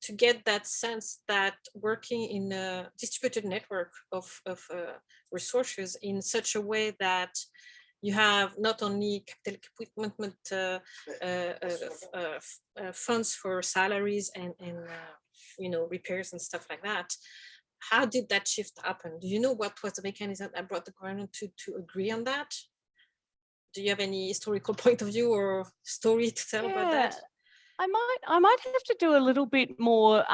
to get that sense that working in a distributed network of resources in such a way that you have not only capital equipment, funds for salaries and repairs and stuff like that. How did that shift happen? Do you know what was the mechanism that brought the government to agree on that? Do you have any historical point of view or story to tell about that? I might have to do a little bit more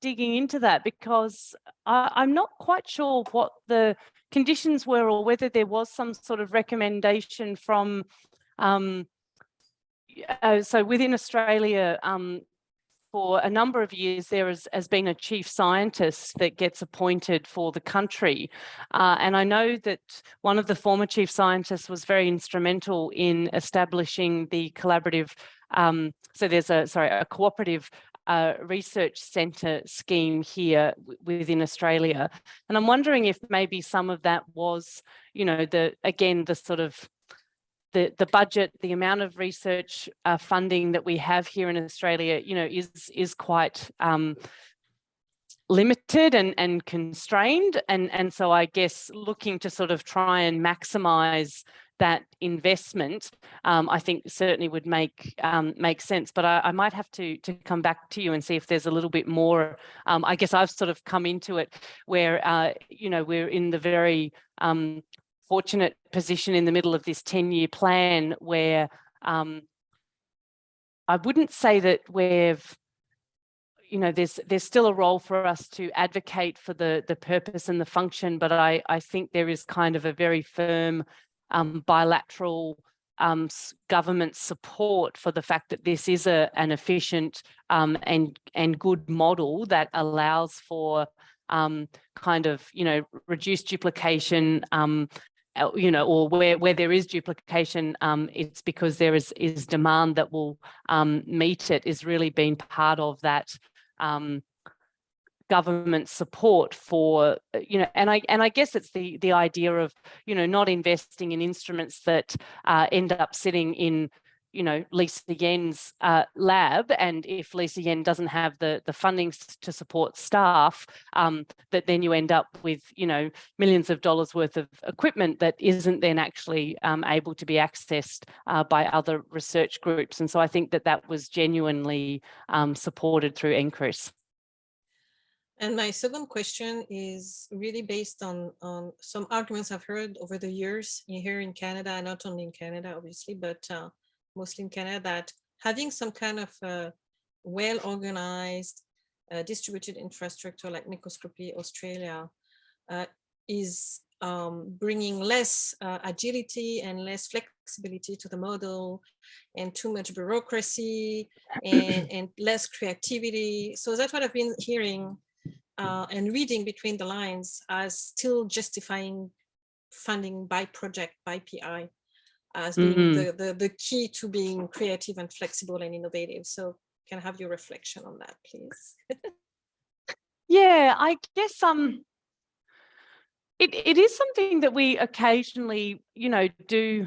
digging into that, because I'm not quite sure what the conditions were, or whether there was some sort of recommendation from, so within Australia, for a number of years, there has been a chief scientist that gets appointed for the country. And I know that one of the former chief scientists was very instrumental in establishing the collaborative, so there's a cooperative research centre scheme here within Australia. And I'm wondering if maybe some of that was, the budget, the amount of research funding that we have here in Australia, is quite limited and constrained. And so I guess looking to sort of try and maximise that investment, I think certainly would make sense. But I might have to come back to you and see if there's a little bit more. I guess I've sort of come into it where, we're in the very fortunate position in the middle of this 10-year plan where I wouldn't say that we've, there's still a role for us to advocate for the purpose and the function, but I think there is kind of a very firm bilateral government support for the fact that this is an efficient and good model that allows for reduced duplication, or where there is duplication, it's because there is demand that will meet it, is really being part of that government support for, and I guess it's the idea of, not investing in instruments that end up sitting in, Lisa Yen's lab, and if Lisa Yen doesn't have the funding to support staff, that then you end up with, millions of dollars worth of equipment that isn't then actually able to be accessed by other research groups. And so I think that was genuinely supported through NCRIS. And my second question is really based on some arguments I've heard over the years here in Canada, not only in Canada, obviously, but mostly in Canada, that having some kind of well-organized distributed infrastructure like Microscopy Australia is bringing less agility and less flexibility to the model, and too much bureaucracy and less creativity. So that's what I've been hearing and reading between the lines as still justifying funding by project, by PI, as being the key to being creative and flexible and innovative. So can I have your reflection on that, please? Yeah, I guess it is something that we occasionally, do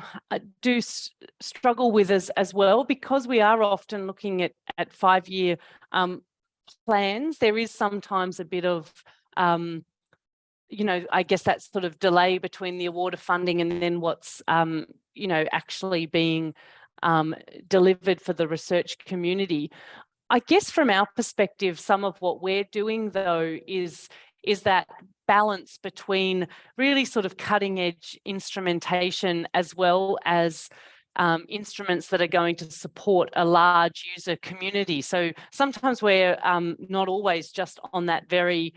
struggle with as well, because we are often looking at 5-year plans. There is sometimes a bit of I guess that sort of delay between the award of funding and then what's actually being delivered for the research community. I guess from our perspective, some of what we're doing though is that balance between really sort of cutting edge instrumentation as well as instruments that are going to support a large user community. So sometimes we're not always just on that very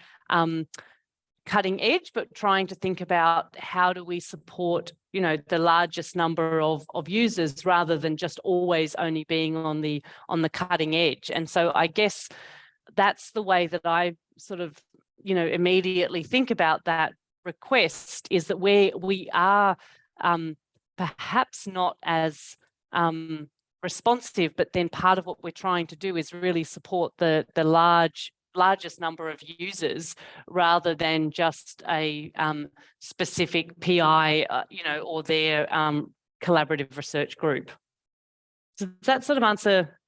cutting edge, but trying to think about how do we support, the largest number of users, rather than just always only being on the cutting edge. And so I guess that's the way that I sort of, immediately think about that request is that we are perhaps not as responsive, but then part of what we're trying to do is really support the largest number of users rather than just a specific PI, or their collaborative research group. Does that sort of answer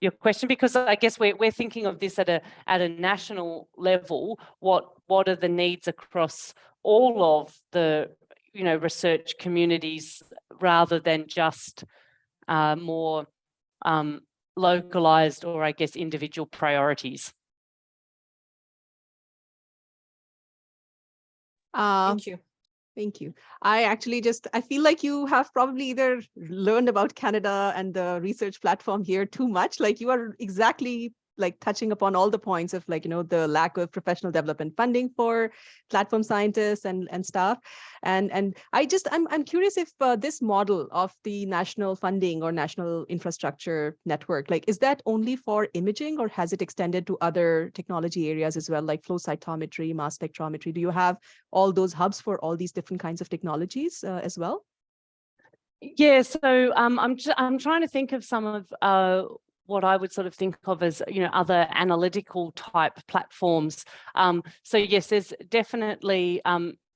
your question? Because I guess we're thinking of this at a national level. What are the needs across all of the research communities rather than just more localized or I guess individual priorities? Thank you. Thank you. I feel like you have probably either learned about Canada and the research platform here too much. Like you are exactly like touching upon all the points of the lack of professional development funding for platform scientists and staff. And I'm curious if this model of the national funding or national infrastructure network, like, is that only for imaging or has it extended to other technology areas as well, like flow cytometry, mass spectrometry? Do you have all those hubs for all these different kinds of technologies as well? Yeah, so I'm trying to think of some of what I would sort of think of as, other analytical type platforms. So yes, there's definitely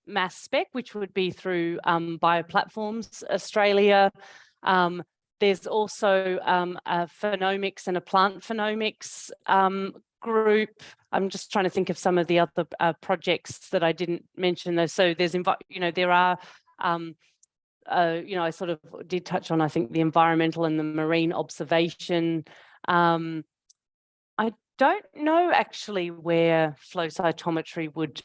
mass spec, which would be through Bioplatforms Australia. There's also a phenomics and a plant phenomics group. I'm just trying to think of some of the other projects that I didn't mention though. So there's, there are I sort of did touch on, I think, the environmental and the marine observation. I don't know actually where flow cytometry would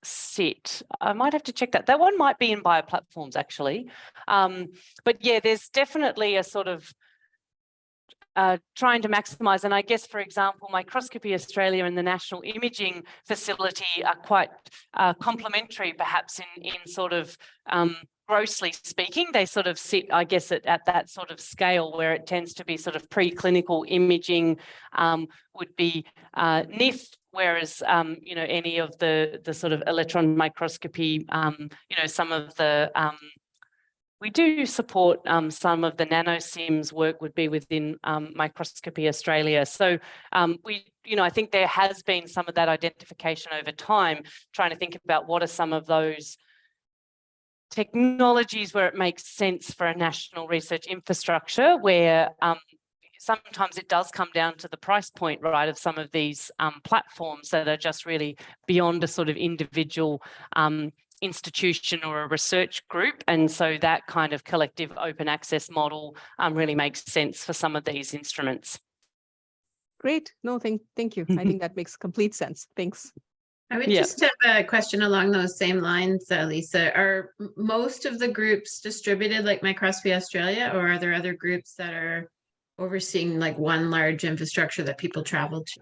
sit. I might have to check that. That one might be in Bioplatforms actually. But yeah, there's definitely a sort of trying to maximise, and I guess, for example, Microscopy Australia and the National Imaging Facility are quite complementary, perhaps in sort of grossly speaking. They sort of sit, I guess, at that sort of scale where it tends to be sort of preclinical imaging would be NIF, whereas any of the sort of electron microscopy, some of the we do support some of the nanosims work would be within Microscopy Australia. So I think there has been some of that identification over time, trying to think about what are some of those technologies where it makes sense for a national research infrastructure, where sometimes it does come down to the price point, right, of some of these platforms that are just really beyond a sort of individual institution or a research group. And so that kind of collective open access model really makes sense for some of these instruments. Great. No, thank you. I think that makes complete sense. Thanks. I would just have a question along those same lines, Lisa. Are most of the groups distributed like Microscopy Australia, or are there other groups that are overseeing like one large infrastructure that people travel to?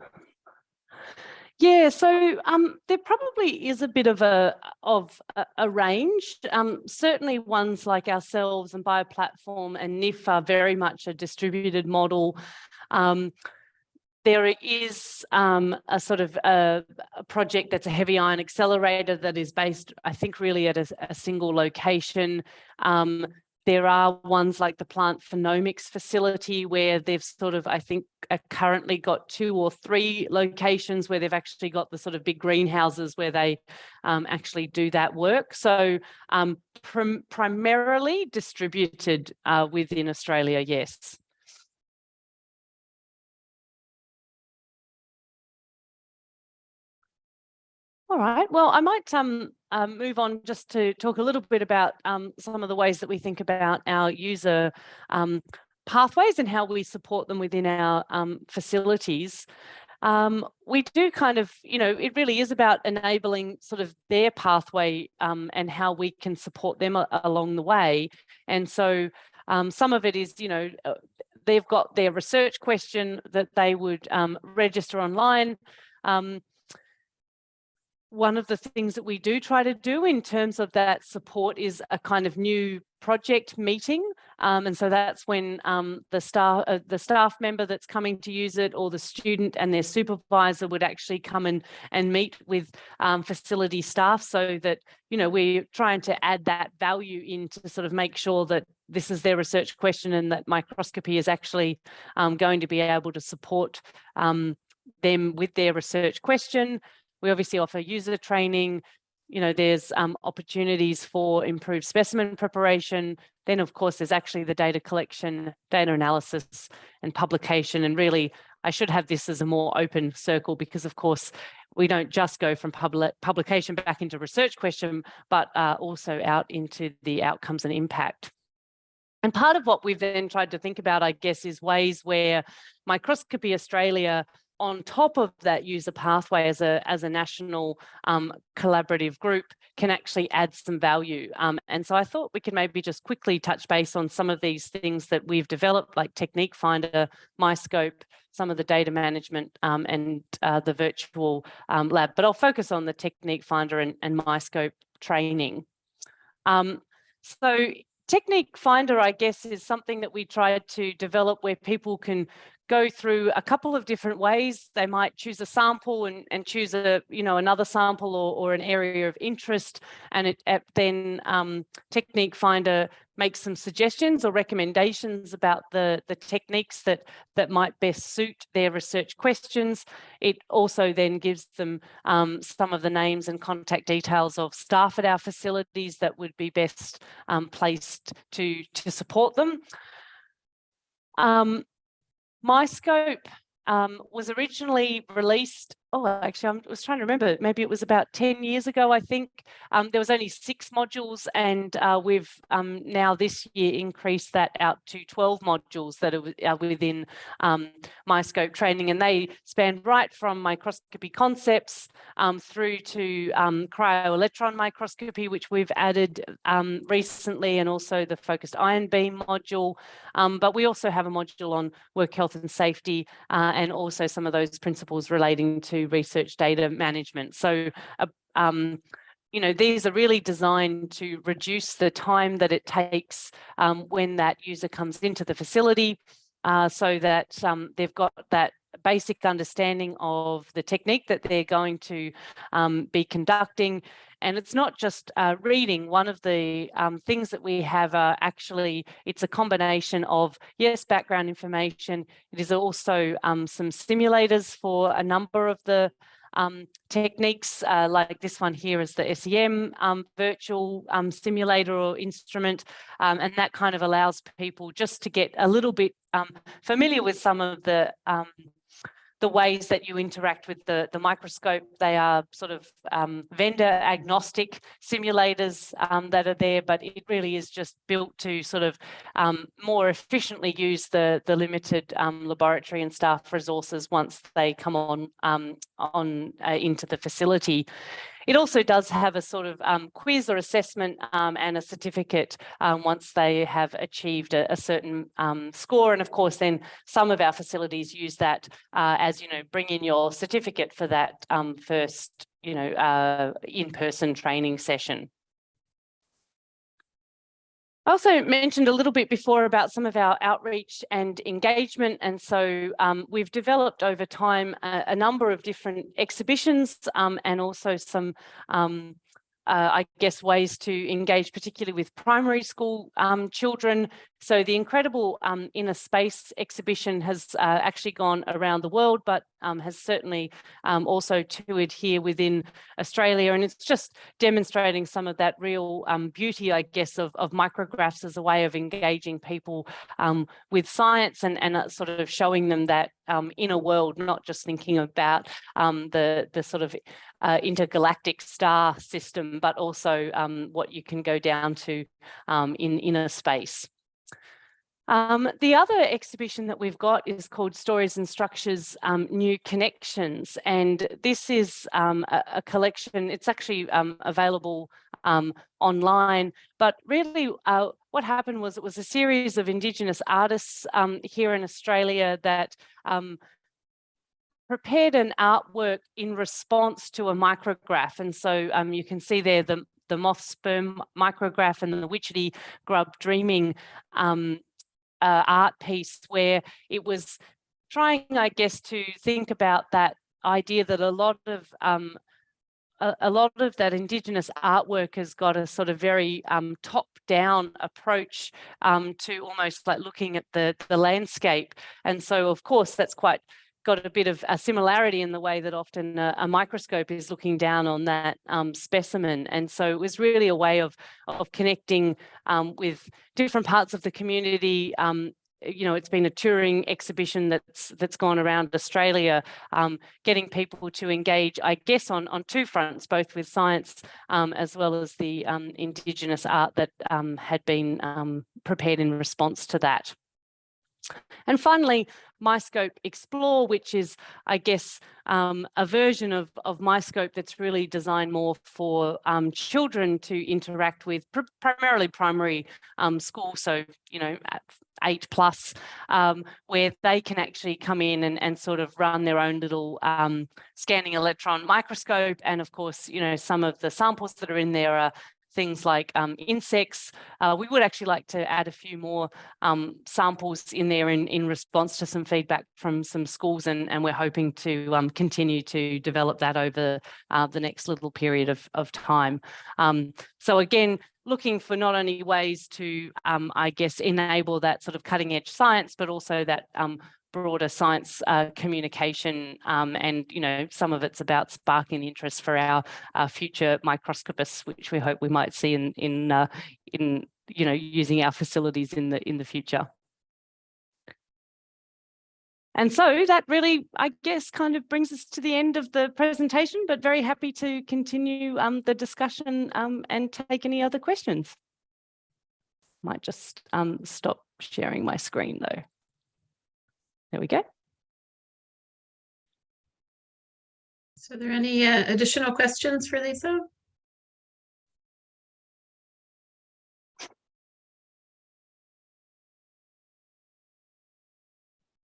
Yeah, so there probably is a bit of a range. Certainly ones like ourselves and Bioplatform and NIF are very much a distributed model. There is a sort of a project that's a heavy ion accelerator that is based, I think, really at a single location. There are ones like the plant phenomics facility where they've sort of, I think, currently got 2 or 3 locations where they've actually got the sort of big greenhouses where they actually do that work. So primarily distributed within Australia, yes. All right, well, I might move on just to talk a little bit about some of the ways that we think about our user pathways and how we support them within our facilities. We do kind of, it really is about enabling sort of their pathway and how we can support them along the way. And so some of it is, they've got their research question that they would register online. One of the things that we do try to do in terms of that support is a kind of new project meeting And so that's when the staff member that's coming to use it, or the student and their supervisor would actually come and meet with facility staff, so that, you know, we're trying to add that value in to sort of make sure that this is their research question and that microscopy is actually going to be able to support them with their research question. We obviously offer user training. You know, there's opportunities for improved specimen preparation. Then, of course, there's actually the data collection, data analysis, and publication. And really, I should have this as a more open circle, because, of course, we don't just go from publication back into research question, but also out into the outcomes and impact. And part of what we've then tried to think about, I guess, is ways where Microscopy Australia, on top of that user pathway as a national collaborative group, can actually add some value. And so I thought we could maybe just quickly touch base on some of these things that we've developed, like Technique Finder, MyScope, some of the data management and the virtual lab. But I'll focus on the Technique Finder and MyScope training. So Technique Finder, I guess, is something that we tried to develop where people can go through a couple of different ways. They might choose a sample and choose another sample or an area of interest, and then Technique Finder makes some suggestions or recommendations about the techniques that might best suit their research questions. It also then gives them some of the names and contact details of staff at our facilities that would be best placed to support them. MyScope was originally released, I was trying to remember, maybe it was about 10 years ago, I think. There was only 6 modules, and we've now this year increased that out to 12 modules that are within MyScope training, and they span right from microscopy concepts through to cryo-electron microscopy, which we've added recently, and also the focused ion beam module. But we also have a module on work health and safety, and also some of those principles relating to research data management. So, these are really designed to reduce the time that it takes when that user comes into the facility, so that they've got that basic understanding of the technique that they're going to be conducting. And it's not just reading. One of the things that we have actually, it's a combination of, yes, background information. It is also some simulators for a number of the techniques, like this one here is the SEM virtual simulator or instrument, and that kind of allows people just to get a little bit familiar with some of the ways that you interact with the microscope. They are sort of vendor agnostic simulators that are there, but it really is just built to sort of more efficiently use the limited laboratory and staff resources once they come on into the facility. It also does have a sort of quiz or assessment and a certificate once they have achieved a certain score. And of course, then some of our facilities use that as, bring in your certificate for that first, in-person training session. I also mentioned a little bit before about some of our outreach and engagement, and so we've developed over time a number of different exhibitions and also some I guess ways to engage particularly with primary school children. So the incredible Inner Space exhibition has actually gone around the world, but has certainly also toured here within Australia. And it's just demonstrating some of that real beauty, I guess, of micrographs as a way of engaging people with science and sort of showing them that inner world, not just thinking about the sort of intergalactic star system, but also what you can go down to in inner space. The other exhibition that we've got is called Stories and Structures, New Connections. And this is a collection. It's actually available online, but really what happened was it was a series of Indigenous artists here in Australia that prepared an artwork in response to a micrograph. And so you can see there the moth sperm micrograph and the witchetty grub dreaming art piece, where it was trying, I guess, to think about that idea that a lot of that Indigenous artwork has got a sort of very top-down approach to almost like looking at the landscape. And so, of course, that's quite got a bit of a similarity in the way that often a microscope is looking down on that specimen. And so it was really a way of connecting with different parts of the community. You know, it's been a touring exhibition that's gone around Australia, getting people to engage, I guess, on two fronts, both with science as well as the Indigenous art that had been prepared in response to that. And finally, MyScope Explore, which is, I guess, a version of MyScope that's really designed more for children to interact with, primarily primary school, so, you know, 8+, where they can actually come in and sort of run their own little scanning electron microscope. And of course, you know, some of the samples that are in there are things like insects. We would actually like to add a few more samples in there in response to some feedback from some schools, and we're hoping to continue to develop that over the next little period of time. So again, looking for not only ways to, I guess, enable that sort of cutting edge science, but also that broader science communication, and, you know, some of it's about sparking interest for our future microscopists, which we hope we might see in you know, using our facilities in the future. And so that really, I guess, kind of brings us to the end of the presentation, but very happy to continue the discussion and take any other questions. Might just stop sharing my screen though. There we go. So are there any additional questions for Lisa?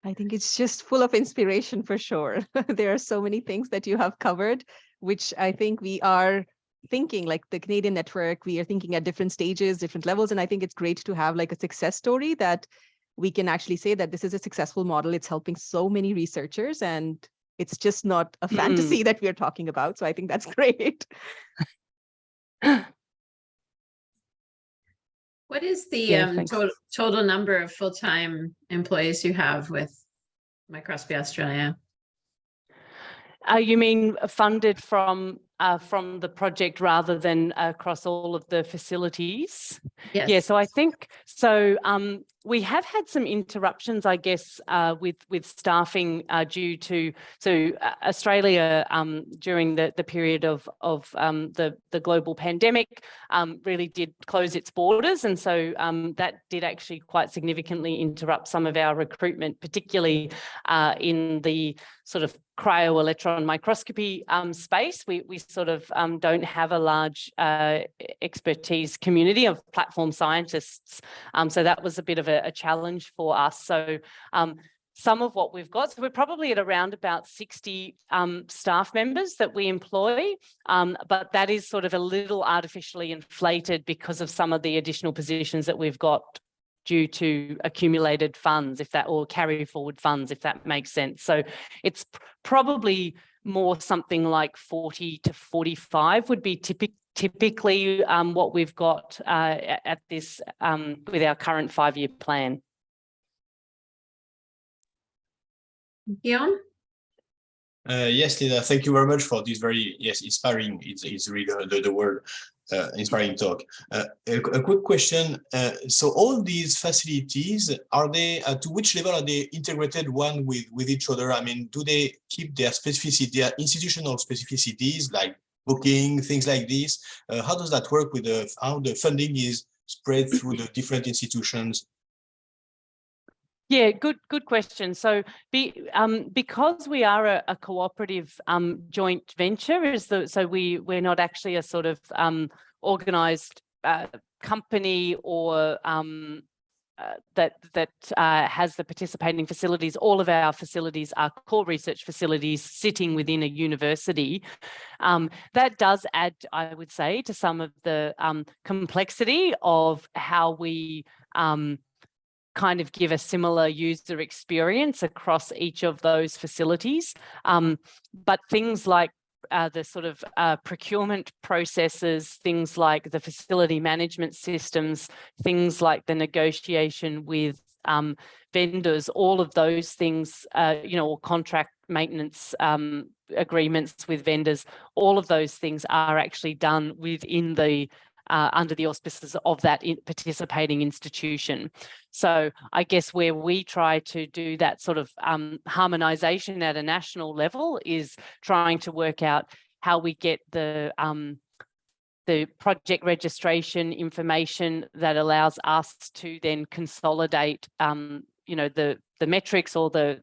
I think it's just full of inspiration for sure. There are so many things that you have covered, which I think we are thinking, like the Canadian network, we are thinking at different stages, different levels. And I think it's great to have like a success story that we can actually say that this is a successful model. It's helping so many researchers, and it's just not a fantasy that we are talking about. So I think that's great. What is the total number of full-time employees you have with Microscopy Australia? You mean funded from the project rather than across all of the facilities? Yes. Yeah, so I think, so we have had some interruptions, I guess, with staffing due to, so Australia during the period of the global pandemic really did close its borders. And so that did actually quite significantly interrupt some of our recruitment, particularly in the sort of cryo-electron microscopy space. We sort of don't have a large expertise community of platform scientists. So that was a bit of a challenge for us. So some of what we've got, so we're probably at around about 60 staff members that we employ, but that is sort of a little artificially inflated because of some of the additional positions that we've got due to accumulated funds, or carry forward funds, if that makes sense. So it's probably more something like 40 to 45 would be typically what we've got at this with our current 5-year plan. Guillaume? Yes, Lisa, thank you very much for this very, inspiring, it's really the word, inspiring talk. A quick question. So all these facilities, are they, to which level are they integrated one with each other? I mean, do they keep their specificity, their institutional specificities, like booking, things like this? How does that work with how the funding is spread through the different institutions? Yeah, good question. So because we are a cooperative joint venture, so we're not actually a sort of organised company or has the participating facilities. All of our facilities are core research facilities sitting within a university. That does add, I would say, to some of the complexity of how we kind of give a similar user experience across each of those facilities. But things like the sort of procurement processes, things like the facility management systems, things like the negotiation with vendors, all of those things, or contract maintenance agreements with vendors, all of those things are actually done within the under the auspices of that participating institution. So I guess where we try to do that sort of harmonization at a national level is trying to work out how we get the project registration information that allows us to then consolidate, the metrics or the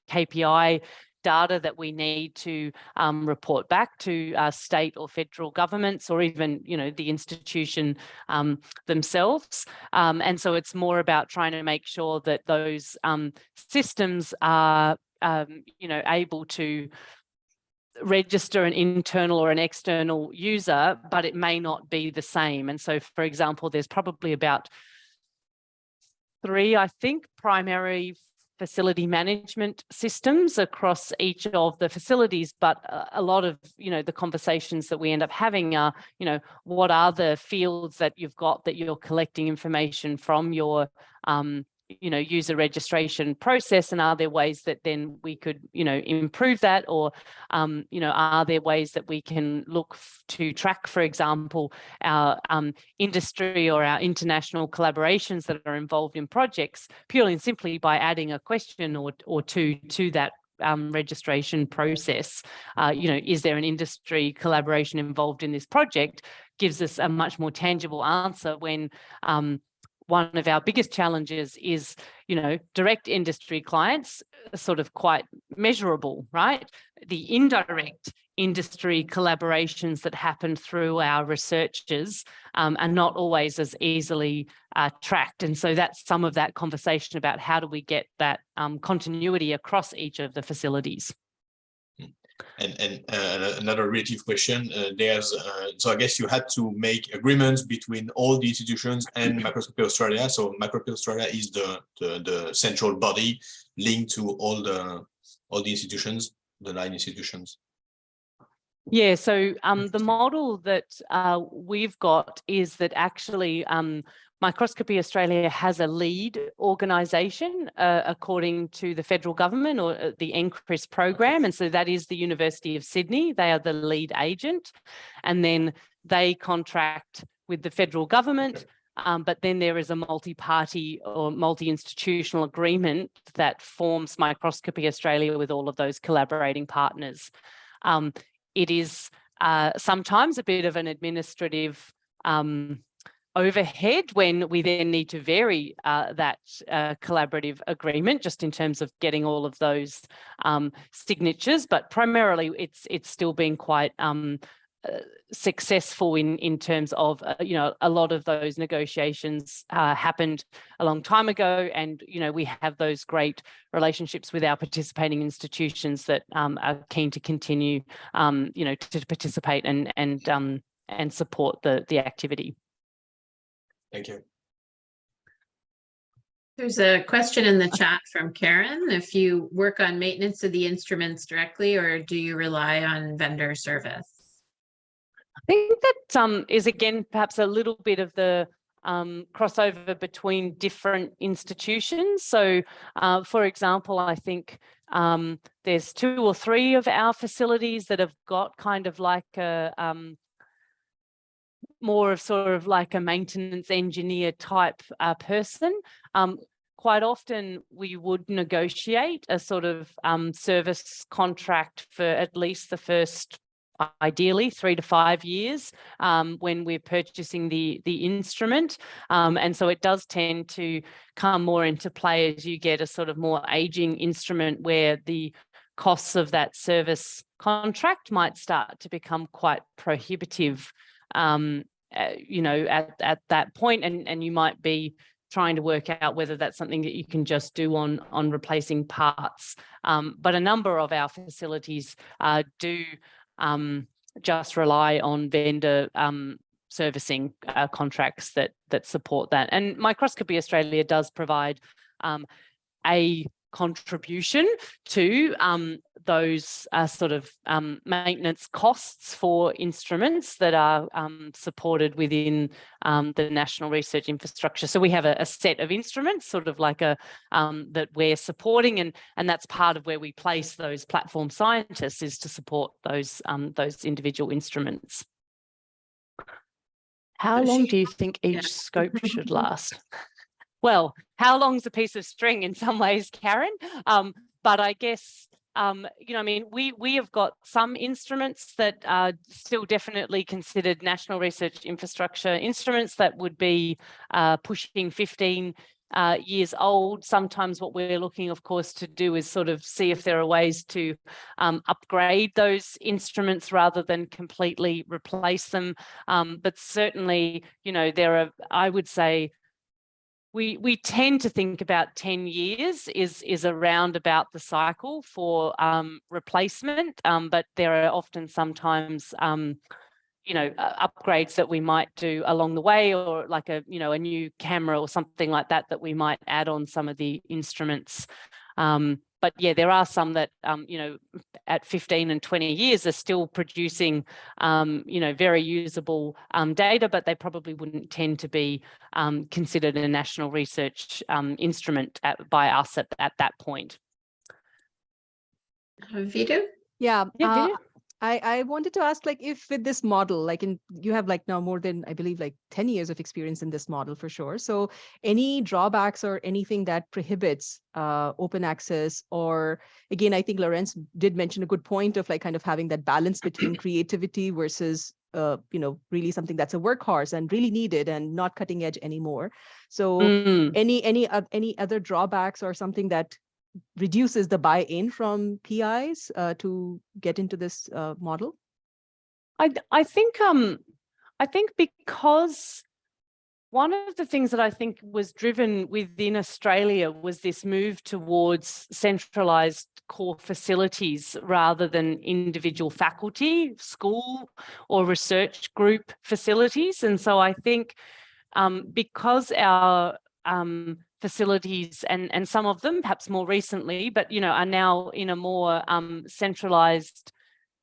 KPI data that we need to report back to state or federal governments, or even, the institution themselves. And so it's more about trying to make sure that those systems are, able to register an internal or an external user, but it may not be the same. And so, for example, there's probably about 3, I think, primary facility management systems across each of the facilities, but a lot of the conversations that we end up having are what are the fields that you've got that you're collecting information from your user registration process, and are there ways that then we could improve that, or are there ways that we can look to track, for example, our industry or our international collaborations that are involved in projects purely and simply by adding a question or two to that registration process. Is there an industry collaboration involved in this project? Gives us a much more tangible answer when one of our biggest challenges is, direct industry clients are sort of quite measurable, right? The indirect industry collaborations that happen through our researchers are not always as easily tracked. And so that's some of that conversation about how do we get that continuity across each of the facilities. And another relative question, so I guess you had to make agreements between all the institutions and Microscopy Australia. So Microscopy Australia is the central body linked to all the institutions, the 9 institutions. Yeah, so the model that we've got is that actually Microscopy Australia has a lead organisation according to the federal government, or the NCRIS program. And so that is the University of Sydney. They are the lead agent. And then they contract with the federal government. But then there is a multi-party or multi-institutional agreement that forms Microscopy Australia with all of those collaborating partners. It is sometimes a bit of an administrative overhead when we then need to vary that collaborative agreement, just in terms of getting all of those signatures. But primarily, it's still been quite successful in terms of a lot of those negotiations happened a long time ago, and we have those great relationships with our participating institutions that are keen to continue to participate and support the activity. Thank you. There's a question in the chat from Karen. If you work on maintenance of the instruments directly, or do you rely on vendor service? I think that is, again, perhaps a little bit of the crossover between different institutions. So, for example, I think there's 2 or 3 of our facilities that have got kind of like a more of sort of like a maintenance engineer type person. Quite often we would negotiate a sort of service contract for at least the first, ideally 3 to 5 years when we're purchasing the instrument. And so it does tend to come more into play as you get a sort of more aging instrument, where the costs of that service contract might start to become quite prohibitive, at that point, and you might be trying to work out whether that's something that you can just do on replacing parts. But a number of our facilities do just rely on vendor servicing contracts that support that. And Microscopy Australia does provide a contribution to those sort of maintenance costs for instruments that are supported within the national research infrastructure. So we have a set of instruments, sort of like that we're supporting, and that's part of where we place those platform scientists, is to support those individual instruments. How long do you think each scope should last? Well, how long's a piece of string in some ways, Karen? But I guess, you know, I mean, we have got some instruments that are still definitely considered national research infrastructure instruments that would be pushing 15 years old. Sometimes what we're looking, of course, to do is sort of see if there are ways to upgrade those instruments rather than completely replace them. But certainly, you know, there are, I would say, we tend to think about 10 years is around about the cycle for replacement, but there are often sometimes you know, upgrades that we might do along the way, or like a new camera or something like that we might add on some of the instruments. But yeah, there are some that, you know, at 15 and 20 years are still producing, you know, very usable data, but they probably wouldn't tend to be considered a national research instrument by us at that point. Vidu? Yeah. Yeah, Vidu? I wanted to ask, like, if with this model, like you have like now more than, I believe, like 10 years of experience in this model for sure. So any drawbacks or anything that prohibits open access, or again, I think Lorenz did mention a good point of like kind of having that balance between creativity versus, you know, really something that's a workhorse and really needed and not cutting edge anymore. So any other drawbacks or something that reduces the buy-in from PIs to get into this model? I think because one of the things that I think was driven within Australia was this move towards centralised core facilities rather than individual faculty, school or research group facilities. And so I think because our facilities and some of them perhaps more recently, but you know, are now in a more centralised,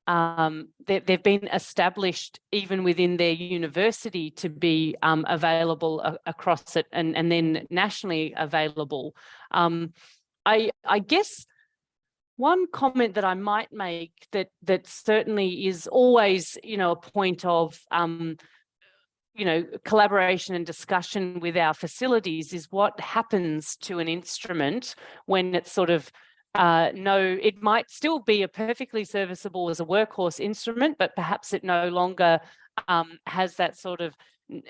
they've been established even within their university to be available across it and then nationally available. I guess one comment that I might make that certainly is always, you know, a point of you know, collaboration and discussion with our facilities is what happens to an instrument when it's sort of it might still be a perfectly serviceable as a workhorse instrument, but perhaps it no longer has that sort of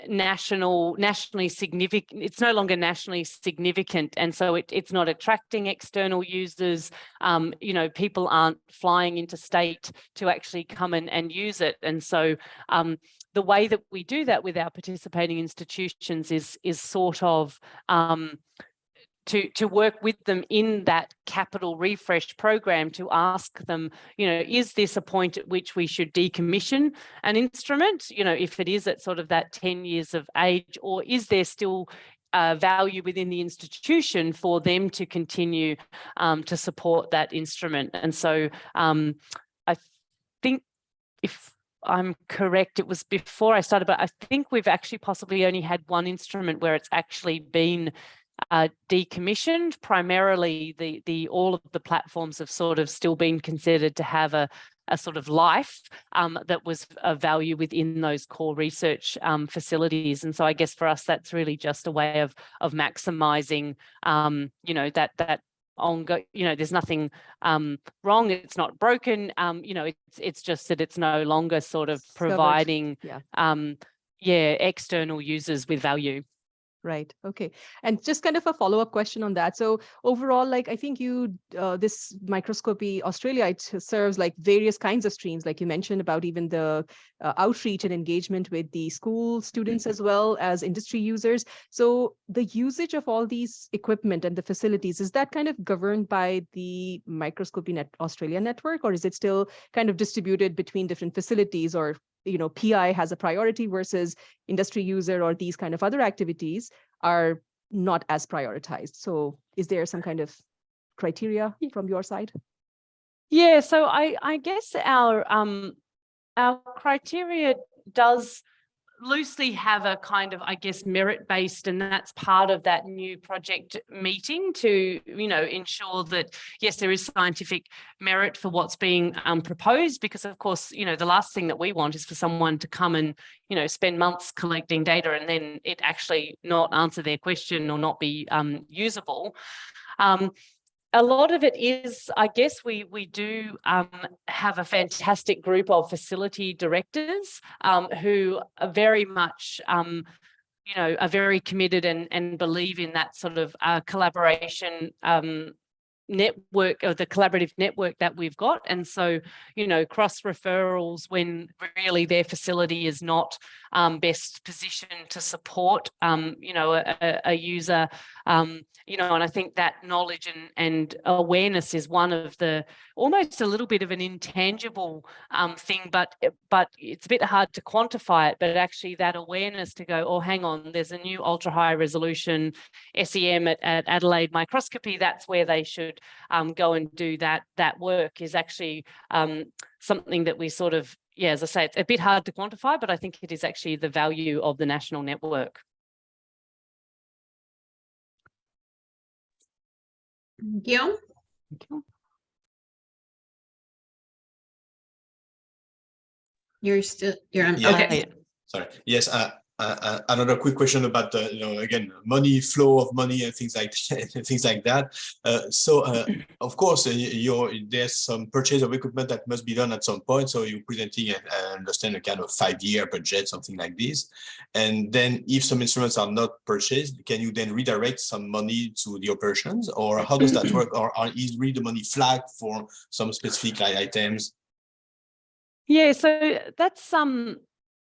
nationally significant, it's no longer nationally significant, and so it's not attracting external users. You know, people aren't flying interstate to actually come and use it, and so the way that we do that with our participating institutions is sort of to work with them in that capital refresh program to ask them, you know, is this a point at which we should decommission an instrument, you know, if it is at sort of that 10 years of age, or is there still value within the institution for them to continue to support that instrument? And so I think, if I'm correct, it was before I started, but I think we've actually possibly only had one instrument where it's actually been decommissioned. Primarily, all of the platforms have sort of still been considered to have a sort of life that was of value within those core research facilities. And so I guess for us, that's really just a way of maximising, you know, that ongoing, you know, there's nothing wrong, it's not broken, you know, it's just that it's no longer sort of providing external users with value. Right. Okay. And just kind of a follow-up question on that. So overall, like I think you, this Microscopy Australia, it serves like various kinds of streams, like you mentioned about even the outreach and engagement with the school students as well as industry users. So the usage of all these equipment and the facilities, is that kind of governed by the Microscopy Australia network, or is it still kind of distributed between different facilities, or PI has a priority versus industry user, or these kind of other activities are not as prioritized? So is there some kind of criteria from your side? Yeah, so I guess our criteria does loosely have a kind of, I guess, merit-based, and that's part of that new project meeting to, ensure that, yes, there is scientific merit for what's being proposed, because of course, the last thing that we want is for someone to come and, spend months collecting data and then it actually not answer their question or not be usable. A lot of it is, I guess, we do have a fantastic group of facility directors who are very much, are very committed and believe in that sort of collaboration network, or the collaborative network that we've got. And so, cross referrals when really their facility is not best positioned to support, a user, and I think that knowledge and awareness is one of the, almost a little bit of an intangible thing, but it's a bit hard to quantify it, but actually that awareness to go, oh, hang on, there's a new ultra high resolution SEM at Adelaide Microscopy, that's where they should go and do that work, is actually something that we sort of, as I say, it's a bit hard to quantify, but I think it is actually the value of the national network. Guillaume? You're on. Yeah. Okay. Sorry. Yes. Another quick question about again, money, flow of money and things like that. Of course, there's some purchase of equipment that must be done at some point. So you're presenting, I understand, a kind of 5-year budget, something like this. And then if some instruments are not purchased, can you then redirect some money to the operations, or how does that work? Or is really the money flagged for some specific items? Yeah, so that's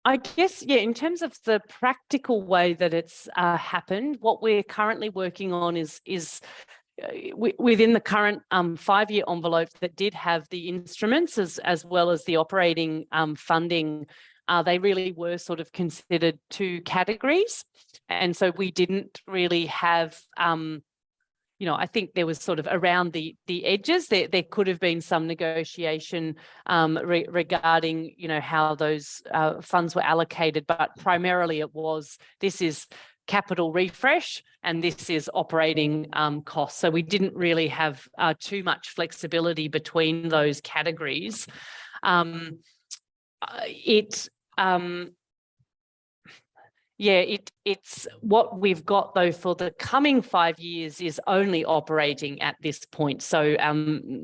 I guess, in terms of the practical way that it's happened, what we're currently working on is within the current 5-year envelope that did have the instruments as well as the operating funding. They really were sort of considered 2 categories. And so we didn't really have, I think there was sort of around the edges, there could have been some negotiation regarding, how those funds were allocated, but primarily it was, this is capital refresh and this is operating costs. So we didn't really have too much flexibility between those categories. It's what we've got though for the coming 5 years is only operating at this point. So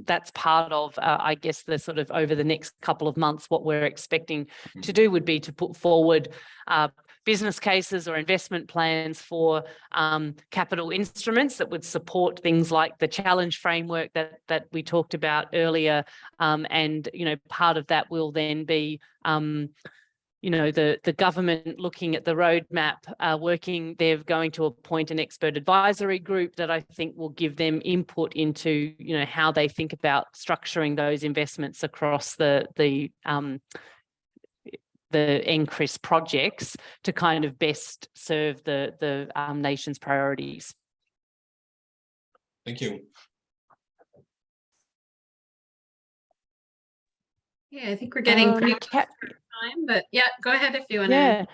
that's part of, I guess, the sort of over the next couple of months, what we're expecting to do would be to put forward business cases or investment plans for capital instruments that would support things like the challenge framework that we talked about earlier. And, part of that will then be the government looking at the roadmap, working, they're going to appoint an expert advisory group that I think will give them input into, how they think about structuring those investments across the NCRIS projects to kind of best serve the nation's priorities. Thank you. Yeah, I think we're getting pretty time, but yeah, go ahead if you want to. Yeah.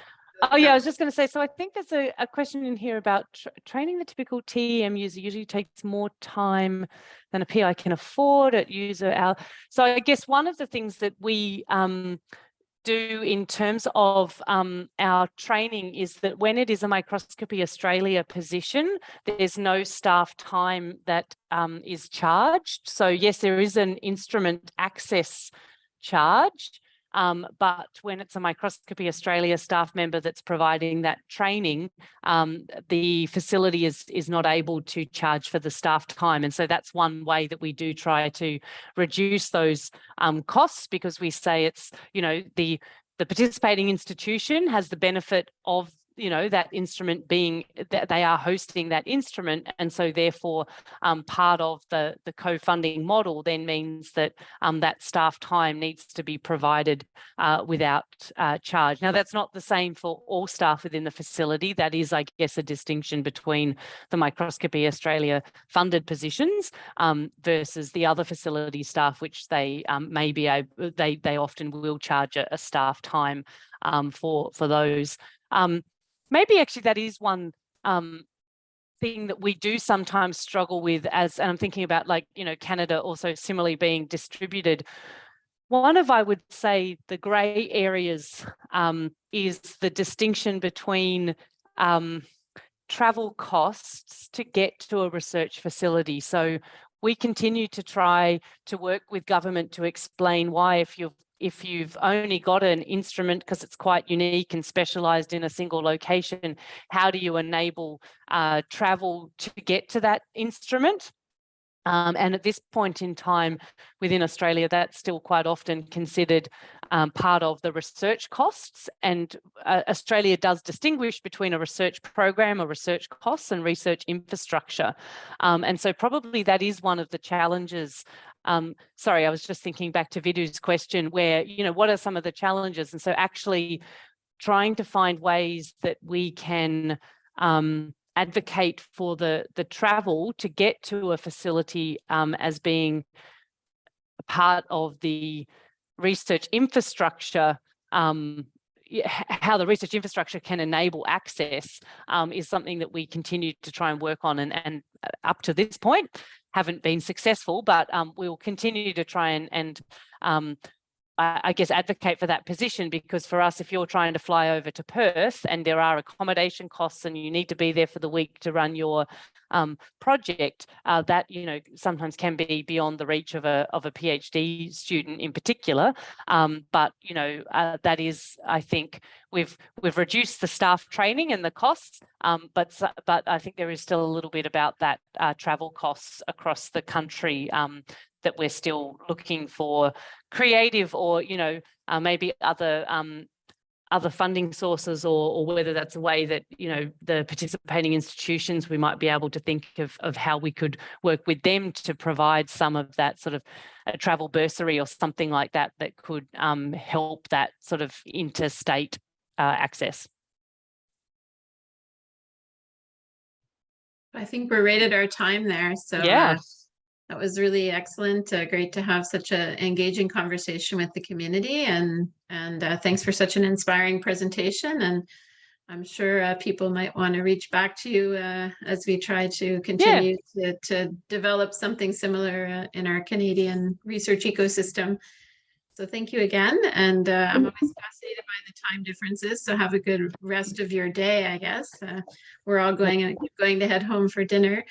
Oh, yeah, I was just going to say, so I think there's a question in here about training the typical TEM user usually takes more time than a PI can afford at user hour. So I guess one of the things that we do in terms of our training is that when it is a Microscopy Australia position, there's no staff time that is charged. So yes, there is an instrument access charge, But when it's a Microscopy Australia staff member that's providing that training, the facility is not able to charge for the staff time. And so that's one way that we do try to reduce those costs, because we say it's, the participating institution has the benefit of that instrument being that they are hosting that instrument, and so therefore part of the co-funding model then means that that staff time needs to be provided without charge. Now, that's not the same for all staff within the facility. That is, I guess, a distinction between the Microscopy Australia funded positions versus the other facility staff, which they may be able, they often will charge a staff time for those. Maybe actually that is one thing that we do sometimes struggle with, and I'm thinking about Canada also similarly being distributed. One of, I would say, the grey areas is the distinction between travel costs to get to a research facility. So we continue to try to work with government to explain why, if you've only got an instrument because it's quite unique and specialised in a single location, how do you enable travel to get to that instrument? And at this point in time within Australia, that's still quite often considered part of the research costs. And Australia does distinguish between a research program or research costs and research infrastructure. And so probably that is one of the challenges. Sorry, I was just thinking back to Vidu's question where, what are some of the challenges? And so actually trying to find ways that we can advocate for the travel to get to a facility as being a part of the research infrastructure, how the research infrastructure can enable access is something that we continue to try and work on, and up to this point haven't been successful, but we'll continue to try and I guess advocate for that position, because for us, if you're trying to fly over to Perth and there are accommodation costs and you need to be there for the week to run your project, that sometimes can be beyond the reach of a PhD student in particular. But that is, I think we've reduced the staff training and the costs, but I think there is still a little bit about that travel costs across the country that we're still looking for creative or maybe other funding sources, or whether that's a way that the participating institutions, we might be able to think of how we could work with them to provide some of that sort of a travel bursary or something like that that could help that sort of interstate access. I think we're right at our time there. So yeah. That was really excellent. Great to have such an engaging conversation with the community, and thanks for such an inspiring presentation. And I'm sure people might want to reach back to you as we try to continue to develop something similar in our Canadian research ecosystem. So thank you again. And I'm always fascinated by the time differences. So have a good rest of your day, I guess. We're all going to head home for dinner.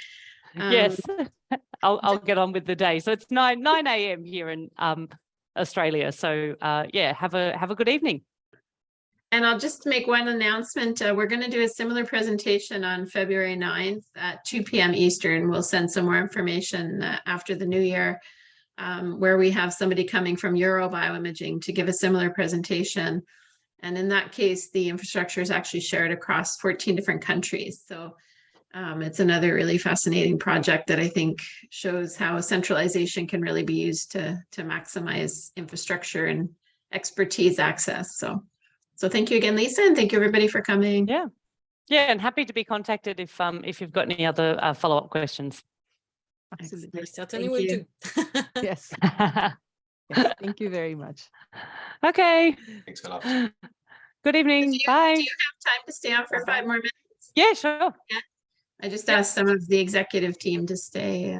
Yes. I'll get on with the day. So it's 9 a.m. here in Australia. So have a good evening. And I'll just make one announcement. We're going to do a similar presentation on February 9th at 2 p.m. Eastern. We'll send some more information after the new year, where we have somebody coming from Global BioImaging to give a similar presentation. And in that case, the infrastructure is actually shared across 14 different countries. So it's another really fascinating project that I think shows how centralization can really be used to maximize infrastructure and expertise access. So thank you again, Lisa, and thank you everybody for coming. Yeah, and happy to be contacted if you've got any other follow-up questions. Absolutely. I certainly will do. Yes. Yes. Thank you very much. Okay. Thanks a lot. Good evening. Bye. Do you have time to stay on for 5 more minutes? Yeah, sure. I just asked some of the executive team to stay.